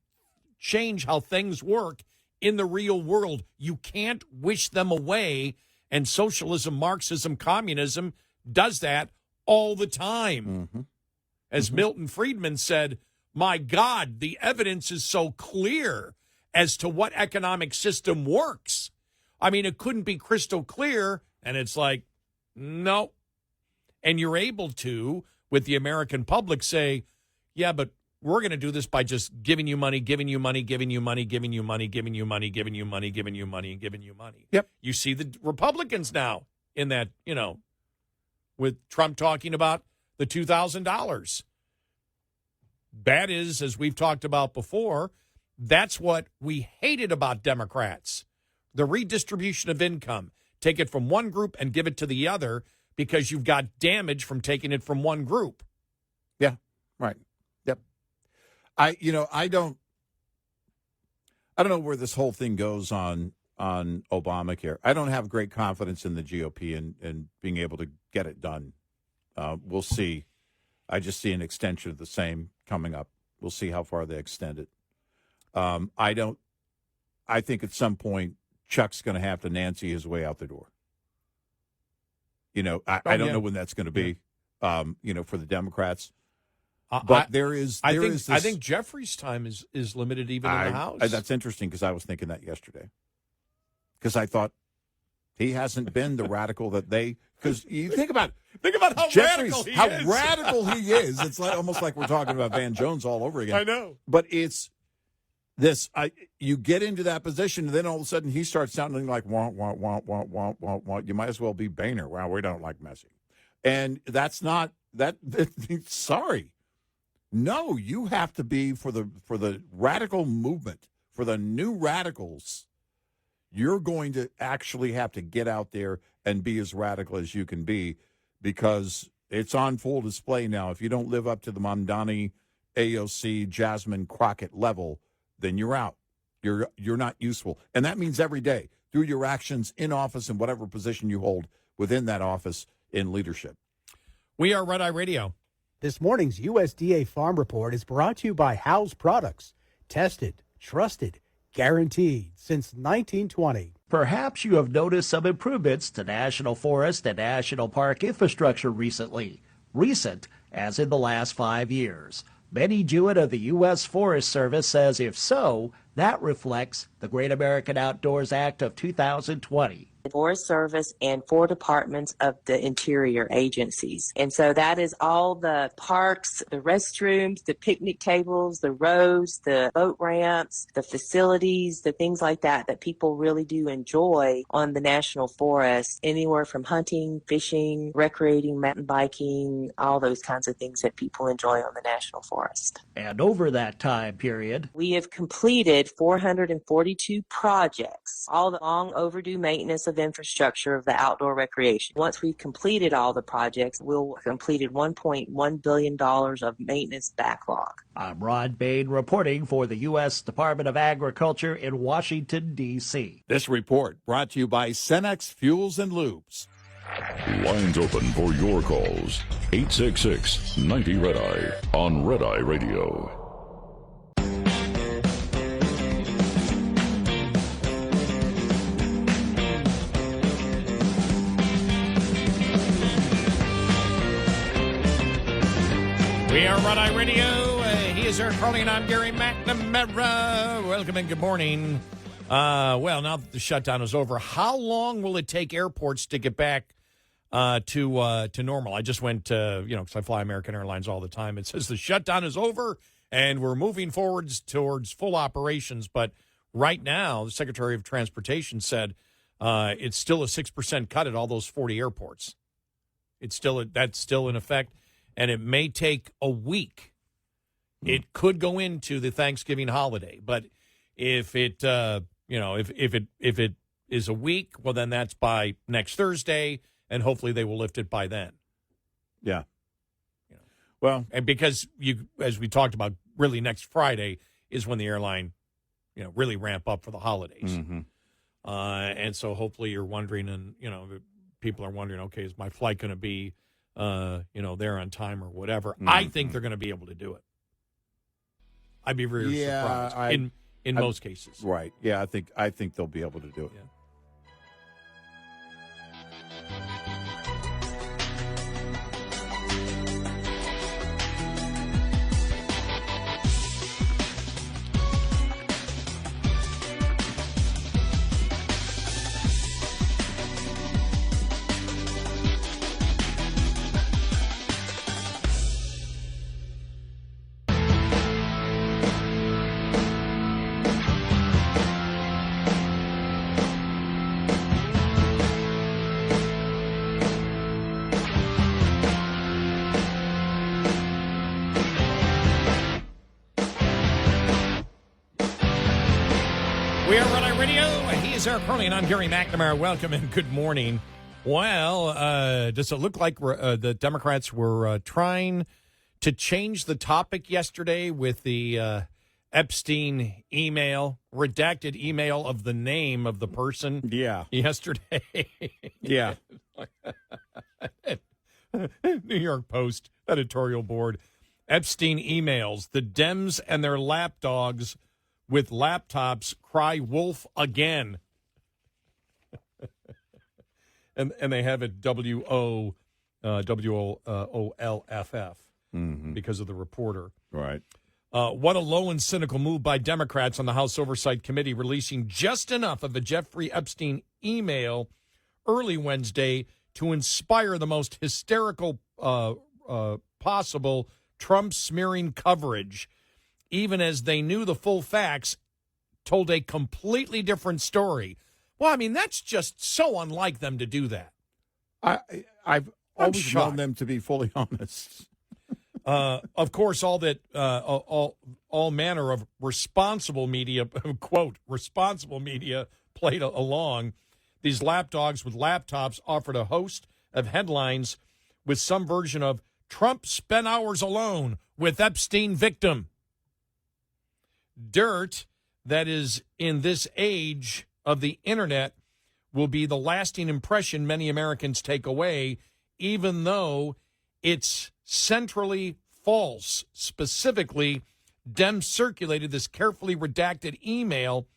change how things work in the real world. You can't wish them away, and socialism, Marxism, communism does that all the time. Mm-hmm. As Milton Friedman said, my God, the evidence is so clear as to what economic system works. I mean, it couldn't be crystal clear, and it's like, no. And you're able to, with the American public, say, yeah, but we're going to do this by just giving you money, giving you money, giving you money, giving you money, giving you money, giving you money, giving you money, and giving you money. Yep. You see the Republicans now in that, with Trump talking about the $2,000. That is, as we've talked about before, that's what we hated about Democrats. The redistribution of income. Take it from one group and give it to the other because you've got damage from taking it from one group. Yeah, right. Yep. I don't know where this whole thing goes on Obamacare. I don't have great confidence in the GOP and being able to get it done. We'll see. I just see an extension of the same coming up. We'll see how far they extend it. I think at some point Chuck's going to have to Nancy his way out the door. I don't know when that's going to be, for the Democrats. But I think Jeffrey's time is limited even in the House. That's interesting because I was thinking that yesterday. Because I thought he hasn't been the radical that they. Because you think about how Jeffrey's, radical he is. he is. It's almost like we're talking about Van Jones all over again. I know, but it's this. You get into that position, and then all of a sudden he starts sounding like want. You might as well be Boehner. Well, we don't like Messi, and that's not that. Sorry, no. You have to be for the radical movement, for the new radicals. You're going to actually have to get out there and be as radical as you can be because it's on full display now. If you don't live up to the Mamdani, AOC, Jasmine Crockett level, then you're out. You're not useful. And that means every day through your actions in office and whatever position you hold within that office in leadership. We are Red Eye Radio. This morning's USDA Farm Report is brought to you by House Products. Tested, trusted, guaranteed since 1920. Perhaps you have noticed some improvements to national forest and national park infrastructure recently. Recent, as in the last 5 years. Benny Jewett of the U.S. Forest Service says if so, that reflects the Great American Outdoors Act of 2020. The Forest Service and 4 departments of the interior agencies. And so that is all the parks, the restrooms, the picnic tables, the roads, the boat ramps, the facilities, the things like that people really do enjoy on the national forest, anywhere from hunting, fishing, recreating, mountain biking, all those kinds of things that people enjoy on the national forest. And over that time period, we have completed 442 projects, all the long overdue maintenance of infrastructure of the outdoor recreation. Once we've completed all the projects, we'll have completed $1.1 billion of maintenance backlog. I'm Rod Bain reporting for the U.S. Department of Agriculture in Washington, D.C. This report brought to you by Cenex Fuels and Lubes. Lines open for your calls. 866-90-RED-EYE on Red Eye Radio. We are Red Eye Radio. He is Eric Carly, and I'm Gary McNamara. Welcome and good morning. Well, now that the shutdown is over, how long will it take airports to get back to normal? I just went, because I fly American Airlines all the time. It says the shutdown is over, and we're moving forwards towards full operations. But right now, the Secretary of Transportation said it's still a 6% cut at all those 40 airports. That's still in effect. And it may take a week. It could go into the Thanksgiving holiday, but if it, if it is a week, well, then that's by next Thursday, and hopefully they will lift it by then. Yeah. Well, and because as we talked about, really next Friday is when the airline, really ramp up for the holidays. Mm-hmm. And so hopefully you're wondering, and, people are wondering, okay, is my flight going to be, there on time or whatever? Mm-hmm. I think they're going to be able to do it. I'd be very surprised in most cases. Right. Yeah, I think they'll be able to do it. Yeah. We are Rhode Island Radio. He is Eric Hurley, and I'm Gary McNamara. Welcome and good morning. Well, does it look like the Democrats were trying to change the topic yesterday with the Epstein email, redacted email of the name of the person? Yeah. Yesterday. Yeah. New York Post editorial board. Epstein emails. The Dems and their lapdogs with laptops cry wolf again. and they have it WOLFF because of the reporter. Right. What a low and cynical move by Democrats on the House Oversight Committee, releasing just enough of a Jeffrey Epstein email early Wednesday to inspire the most hysterical possible Trump smearing coverage, even as they knew the full facts told a completely different story. Well, I mean, that's just so unlike them to do that. I've always known them to be fully honest. Of course, all manner of responsible media, quote, responsible media played along. These lapdogs with laptops offered a host of headlines with some version of Trump spent hours alone with Epstein victim. Dirt that is in this age of the internet will be the lasting impression many Americans take away, even though it's centrally false. Specifically, Dems circulated this carefully redacted email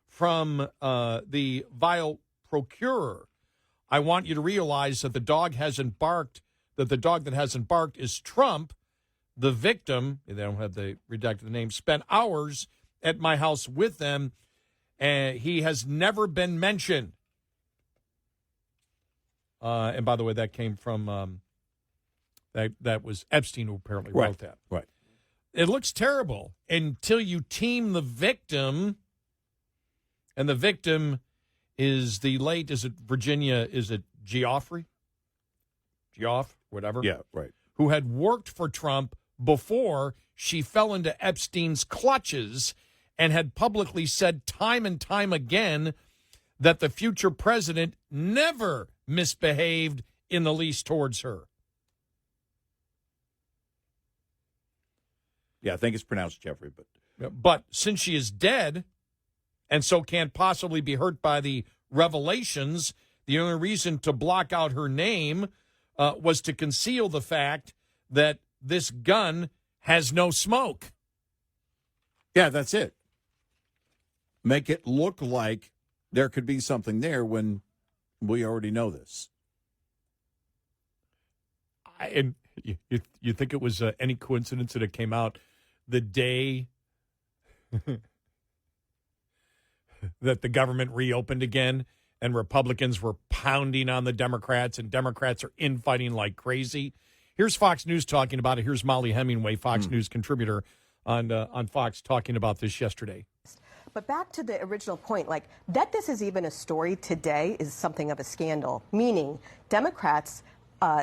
from the vile procurer. I want you to realize that the dog that hasn't barked is Trump. The victim, they don't have the redacted name, spent hours at my house with them, and he has never been mentioned. And by the way, that came from that was Epstein who apparently wrote that. Right. It looks terrible until you team the victim, and the victim is the late, is it Geoff, whatever? Yeah, right. Who had worked for Trump before she fell into Epstein's clutches and had publicly said time and time again that the future president never misbehaved in the least towards her. Yeah, I think it's pronounced Jeffrey, But since she is dead and so can't possibly be hurt by the revelations, the only reason to block out her name was to conceal the fact that this gun has no smoke. Yeah, that's it. Make it look like there could be something there when we already know this. And you think it was any coincidence that it came out the day that the government reopened again and Republicans were pounding on the Democrats and Democrats are infighting like crazy? Here's Fox News talking about it. Here's Molly Hemingway, Fox News contributor on Fox, talking about this yesterday. But back to the original point, like that this is even a story today is something of a scandal, meaning Democrats,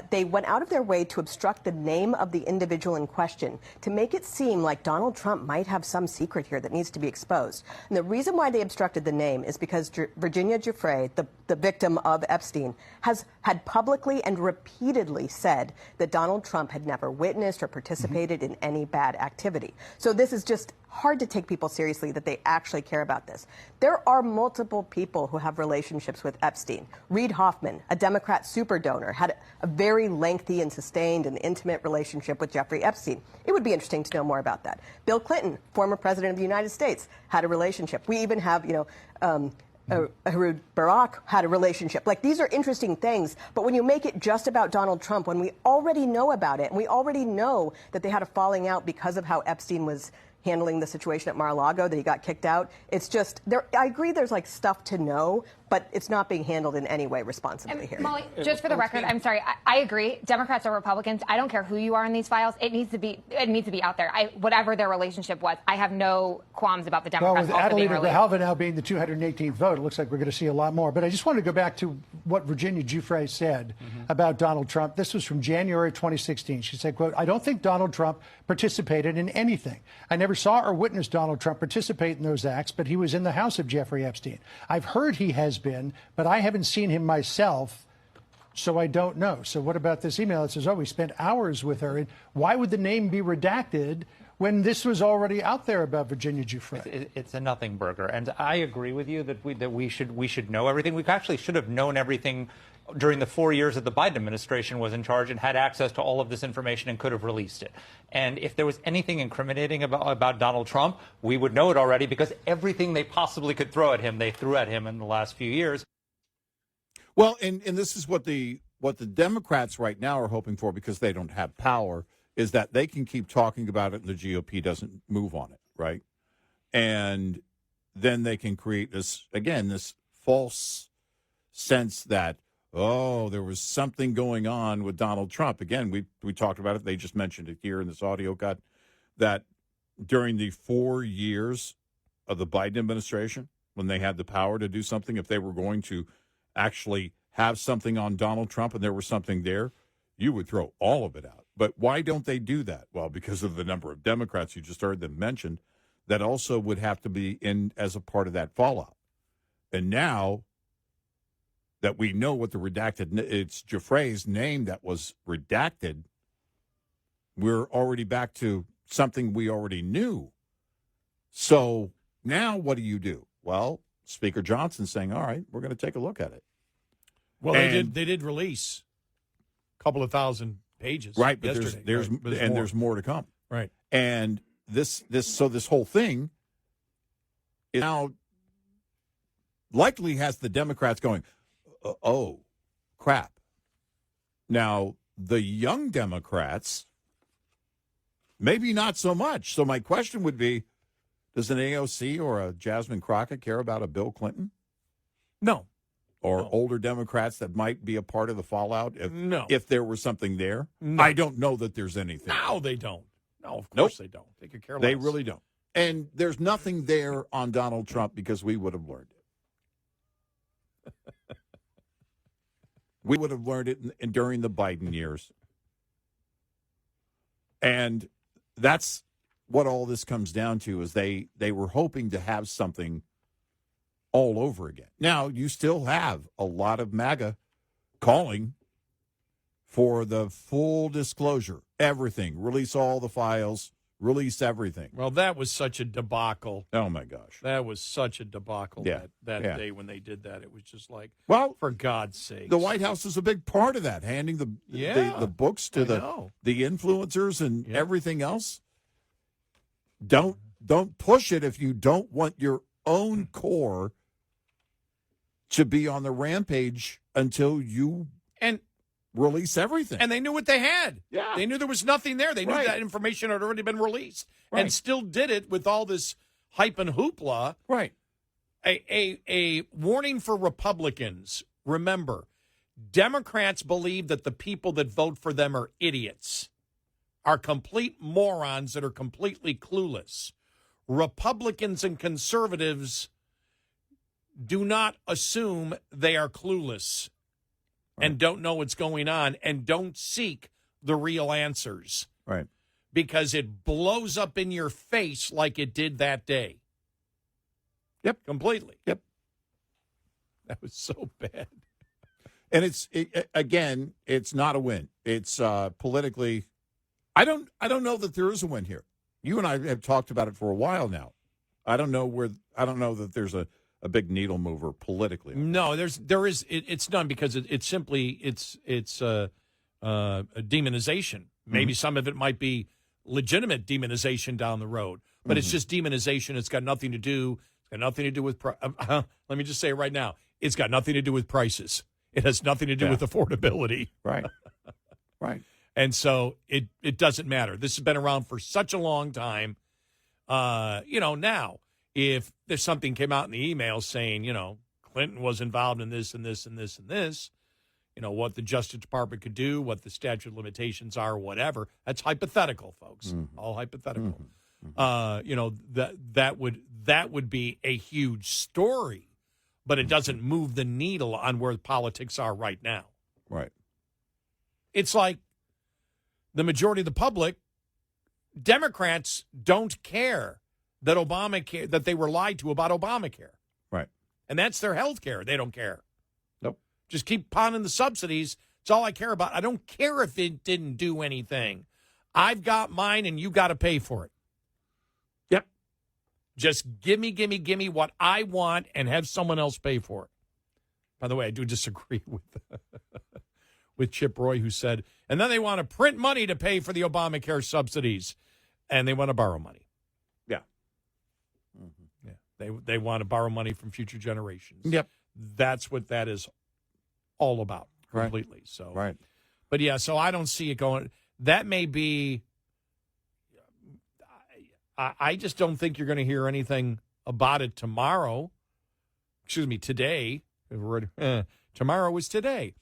they went out of their way to obstruct the name of the individual in question to make it seem like Donald Trump might have some secret here that needs to be exposed. And the reason why they obstructed the name is because Virginia Giuffre, the victim of Epstein, had publicly and repeatedly said that Donald Trump had never witnessed or participated in any bad activity. So this is just hard to take people seriously that they actually care about this. There are multiple people who have relationships with Epstein. Reid Hoffman, a Democrat super donor, had a very lengthy and sustained and intimate relationship with Jeffrey Epstein. It would be interesting to know more about that. Bill Clinton, former president of the United States, had a relationship. We even have, Ehud Barak had a relationship. Like, these are interesting things, but when you make it just about Donald Trump, when we already know about it, and we already know that they had a falling out because of how Epstein was handling the situation at Mar-a-Lago, that he got kicked out, it's just, I agree there's like stuff to know, but it's not being handled in any way responsibly here. Molly, just for the record, I'm sorry, I agree. Democrats or Republicans, I don't care who you are in these files. It needs to be out there. Whatever their relationship was, I have no qualms about the Democrats well, with also being Adelina released. Grijalva now being the 218th vote, it looks like we're going to see a lot more. But I just want to go back to what Virginia Giuffre said about Donald Trump. This was from January 2016. She said, quote, "I don't think Donald Trump participated in anything. I never saw or witnessed Donald Trump participate in those acts, but he was in the house of Jeffrey Epstein. I've heard he has been, but I haven't seen him myself, so I don't know." So what about this email that says, "Oh, we spent hours with her"? And why would the name be redacted when this was already out there about Virginia Giuffre? It's a nothing burger, and I agree with you that we should know everything. We actually should have known everything during the 4 years that the Biden administration was in charge and had access to all of this information and could have released it. And if there was anything incriminating about Donald Trump, we would know it already, because everything they possibly could throw at him, they threw at him in the last few years. Well, and this is what the Democrats right now are hoping for, because they don't have power, is that they can keep talking about it and the GOP doesn't move on it, right? And then they can create this false sense that, oh, there was something going on with Donald Trump. Again, we talked about it. They just mentioned it here in this audio cut, that during the 4 years of the Biden administration, when they had the power to do something, if they were going to actually have something on Donald Trump and there was something there, you would throw all of it out. But why don't they do that? Well, because of the number of Democrats you just heard them mentioned that also would have to be in as a part of that fallout. And now that we know what the redacted, it's Giuffre's name that was redacted, we're already back to something we already knew. So now what do? Well, Speaker Johnson saying, all right, we're going to take a look at it. Well, they did release a couple of thousand pages, right? But yesterday. there's more to come, right? And this whole thing is now likely has the Democrats going, oh, crap. Now the young Democrats, maybe not so much. So my question would be, does an AOC or a Jasmine Crockett care about a Bill Clinton? No. Or older Democrats that might be a part of the fallout if there was something there? No. I don't know that there's anything. No, they don't. No, of course they don't. They could care less. They really don't. And there's nothing there on Donald Trump because we would have learned it. We would have learned it during the Biden years. And that's what all this comes down to, is they were hoping to have something all over again. Now, you still have a lot of MAGA calling for the full disclosure, everything, release all the files, release everything. Well, that was such a debacle. Oh, my gosh. That was such a debacle that Yeah. day when they did that. It was just like, well, for God's sake. The White House is a big part of that, handing the books to the influencers and everything else. Don't push it if you don't want your own core to be on the rampage until you release everything. And they knew what they had. Yeah. They knew there was nothing there. They knew that information had already been released and still did it with all this hype and hoopla. Right. A warning for Republicans. Remember, Democrats believe that the people that vote for them are idiots, are complete morons that are completely clueless. Republicans and conservatives do not assume they are clueless and don't know what's going on and don't seek the real answers. Right. Because it blows up in your face like it did that day. Yep. Completely. Yep. That was so bad. And again, it's not a win. It's politically, I don't know that there is a win here. You and I have talked about it for a while now. I don't know that there's a big needle mover politically. No, it's none because it's simply a demonization. Maybe some of it might be legitimate demonization down the road, but it's just demonization. It's got nothing to do. It's got nothing to do with. Let me just say it right now. It's got nothing to do with prices. It has nothing to do with affordability. Right. Right. And so it doesn't matter. This has been around for such a long time. Now, if there's something came out in the email saying, Clinton was involved in this and this and this and this, what the Justice Department could do, what the statute of limitations are, whatever, that's hypothetical, folks. All hypothetical. That would be a huge story, but it doesn't move the needle on where politics are right now. Right. It's like the majority of the public, Democrats don't care that they were lied to about Obamacare. Right. And that's their health care. They don't care. Nope. Just keep pounding the subsidies. It's all I care about. I don't care if it didn't do anything. I've got mine and you got to pay for it. Yep. Just give me what I want and have someone else pay for it. By the way, I do disagree with Chip Roy, who said, and then they want to print money to pay for the Obamacare subsidies, and they want to borrow money. Yeah. Yeah. They want to borrow money from future generations. Yep. That's what that is all about completely. Right. So, right. But yeah, so I don't see it going. That may be. I just don't think you're going to hear anything about it tomorrow. Excuse me, today. Tomorrow is today.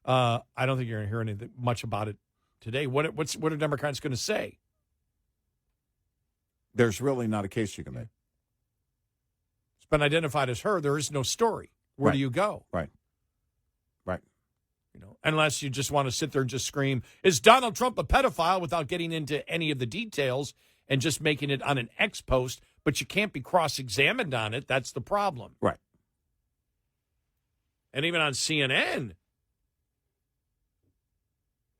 I don't think you're going to hear anything much about it today. What are Democrats going to say? There's really not a case you can make. It's been identified as her. There is no story. Where do you go? Right. Right. Unless you just want to sit there and just scream, is Donald Trump a pedophile, without getting into any of the details and just making it on an X post, but you can't be cross-examined on it. That's the problem. Right. And even on CNN,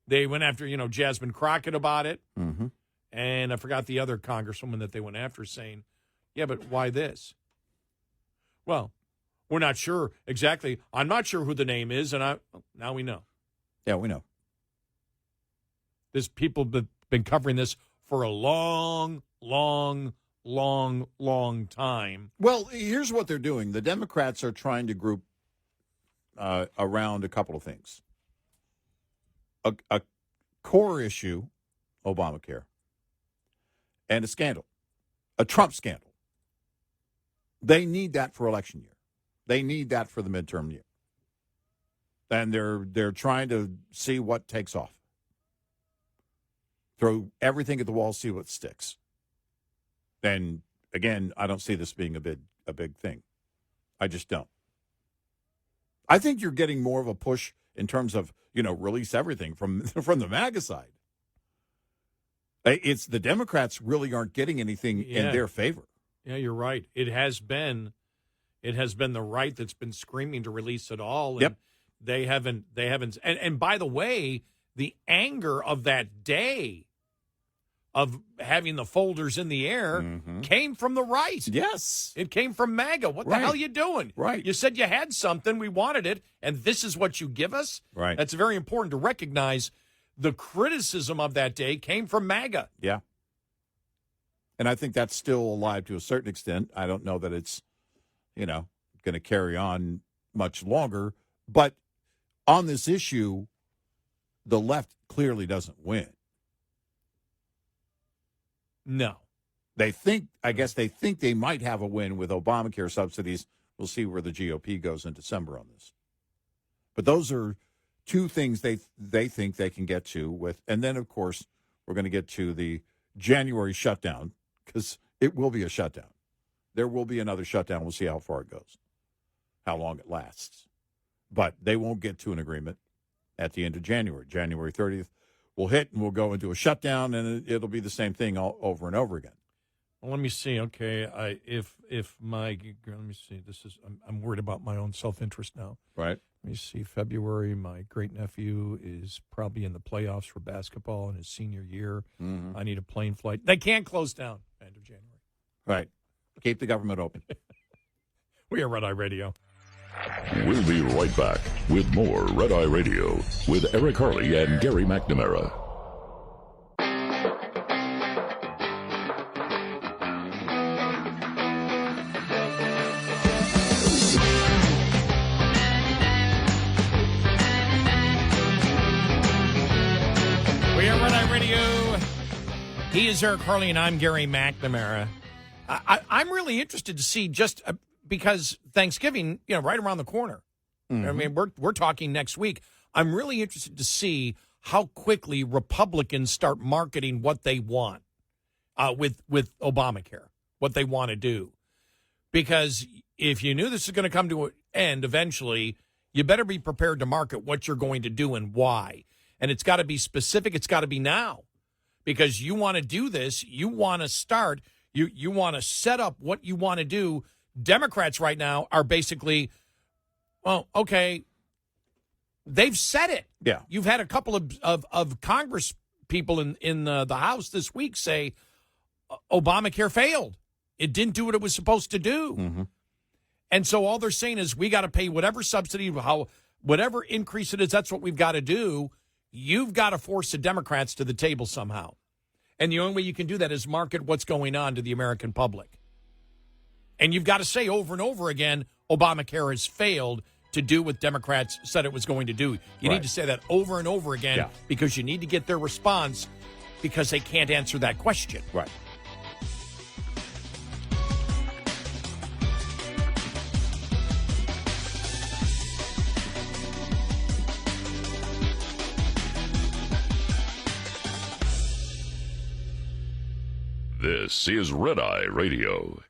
they went after, Jasmine Crockett about it. Mm-hmm. And I forgot the other congresswoman that they went after, saying, yeah, but why this? Well, we're not sure exactly. I'm not sure who the name is, and now we know. Yeah, we know. There's people been covering this for a long, long, long, long time. Well, here's what they're doing. The Democrats are trying to group around a couple of things. A core issue, Obamacare, and a scandal, a Trump scandal. They need that for election year. They need that for the midterm year. And they're trying to see what takes off. Throw everything at the wall, see what sticks. And again, I don't see this being a big thing. I just don't. I think you're getting more of a push in terms of, release everything from the MAGA side. It's the Democrats really aren't getting anything in their favor. Yeah, you're right. It has been the right that's been screaming to release it all. And yep. They haven't. And by the way, the anger of that day of having the folders in the air came from the right. Yes. It came from MAGA. What the hell are you doing? Right. You said you had something. We wanted it. And this is what you give us? Right. That's very important to recognize. The criticism of that day came from MAGA. Yeah. And I think that's still alive to a certain extent. I don't know that it's, going to carry on much longer. But on this issue, the left clearly doesn't win. No. They think they might have a win with Obamacare subsidies. We'll see where the GOP goes in December on this. But those are two things they think they can get to with. And then, of course, we're going to get to the January shutdown, because it will be a shutdown. There will be another shutdown. We'll see how far it goes, how long it lasts. But they won't get to an agreement at the end of January. January 30th will hit, and we'll go into a shutdown, and it'll be the same thing all over and over again. Well, let me see. Okay, if my let me see. This is I'm worried about my own self-interest now. Right. Let me see. February, my great nephew is probably in the playoffs for basketball in his senior year. Mm-hmm. I need a plane flight. They can't close down end of January. Right. Keep the government open. We are Red Eye Radio. We'll be right back with more Red Eye Radio with Eric Harley and Gary McNamara. We are Red Eye Radio. He is Eric Harley, and I'm Gary McNamara. I'm really interested to see just because Thanksgiving, right around the corner. Mm-hmm. I mean, we're talking next week. I'm really interested to see how quickly Republicans start marketing what they want with Obamacare, what they want to do. Because if you knew this is going to come to an end eventually, you better be prepared to market what you're going to do and why. And it's got to be specific. It's got to be now. Because you want to do this, you want to start, you want to set up what you want to do. Democrats right now are basically, well, okay, they've said it. Yeah. You've had a couple of Congress people in the House this week say Obamacare failed. It didn't do what it was supposed to do. Mm-hmm. And so all they're saying is we got to pay whatever subsidy, whatever increase it is, that's what we've got to do. You've got to force the Democrats to the table somehow. And the only way you can do that is market what's going on to the American public. And you've got to say over and over again, Obamacare has failed to do what Democrats said it was going to do. You need to say that over and over again because you need to get their response because they can't answer that question. Right. This is Red Eye Radio.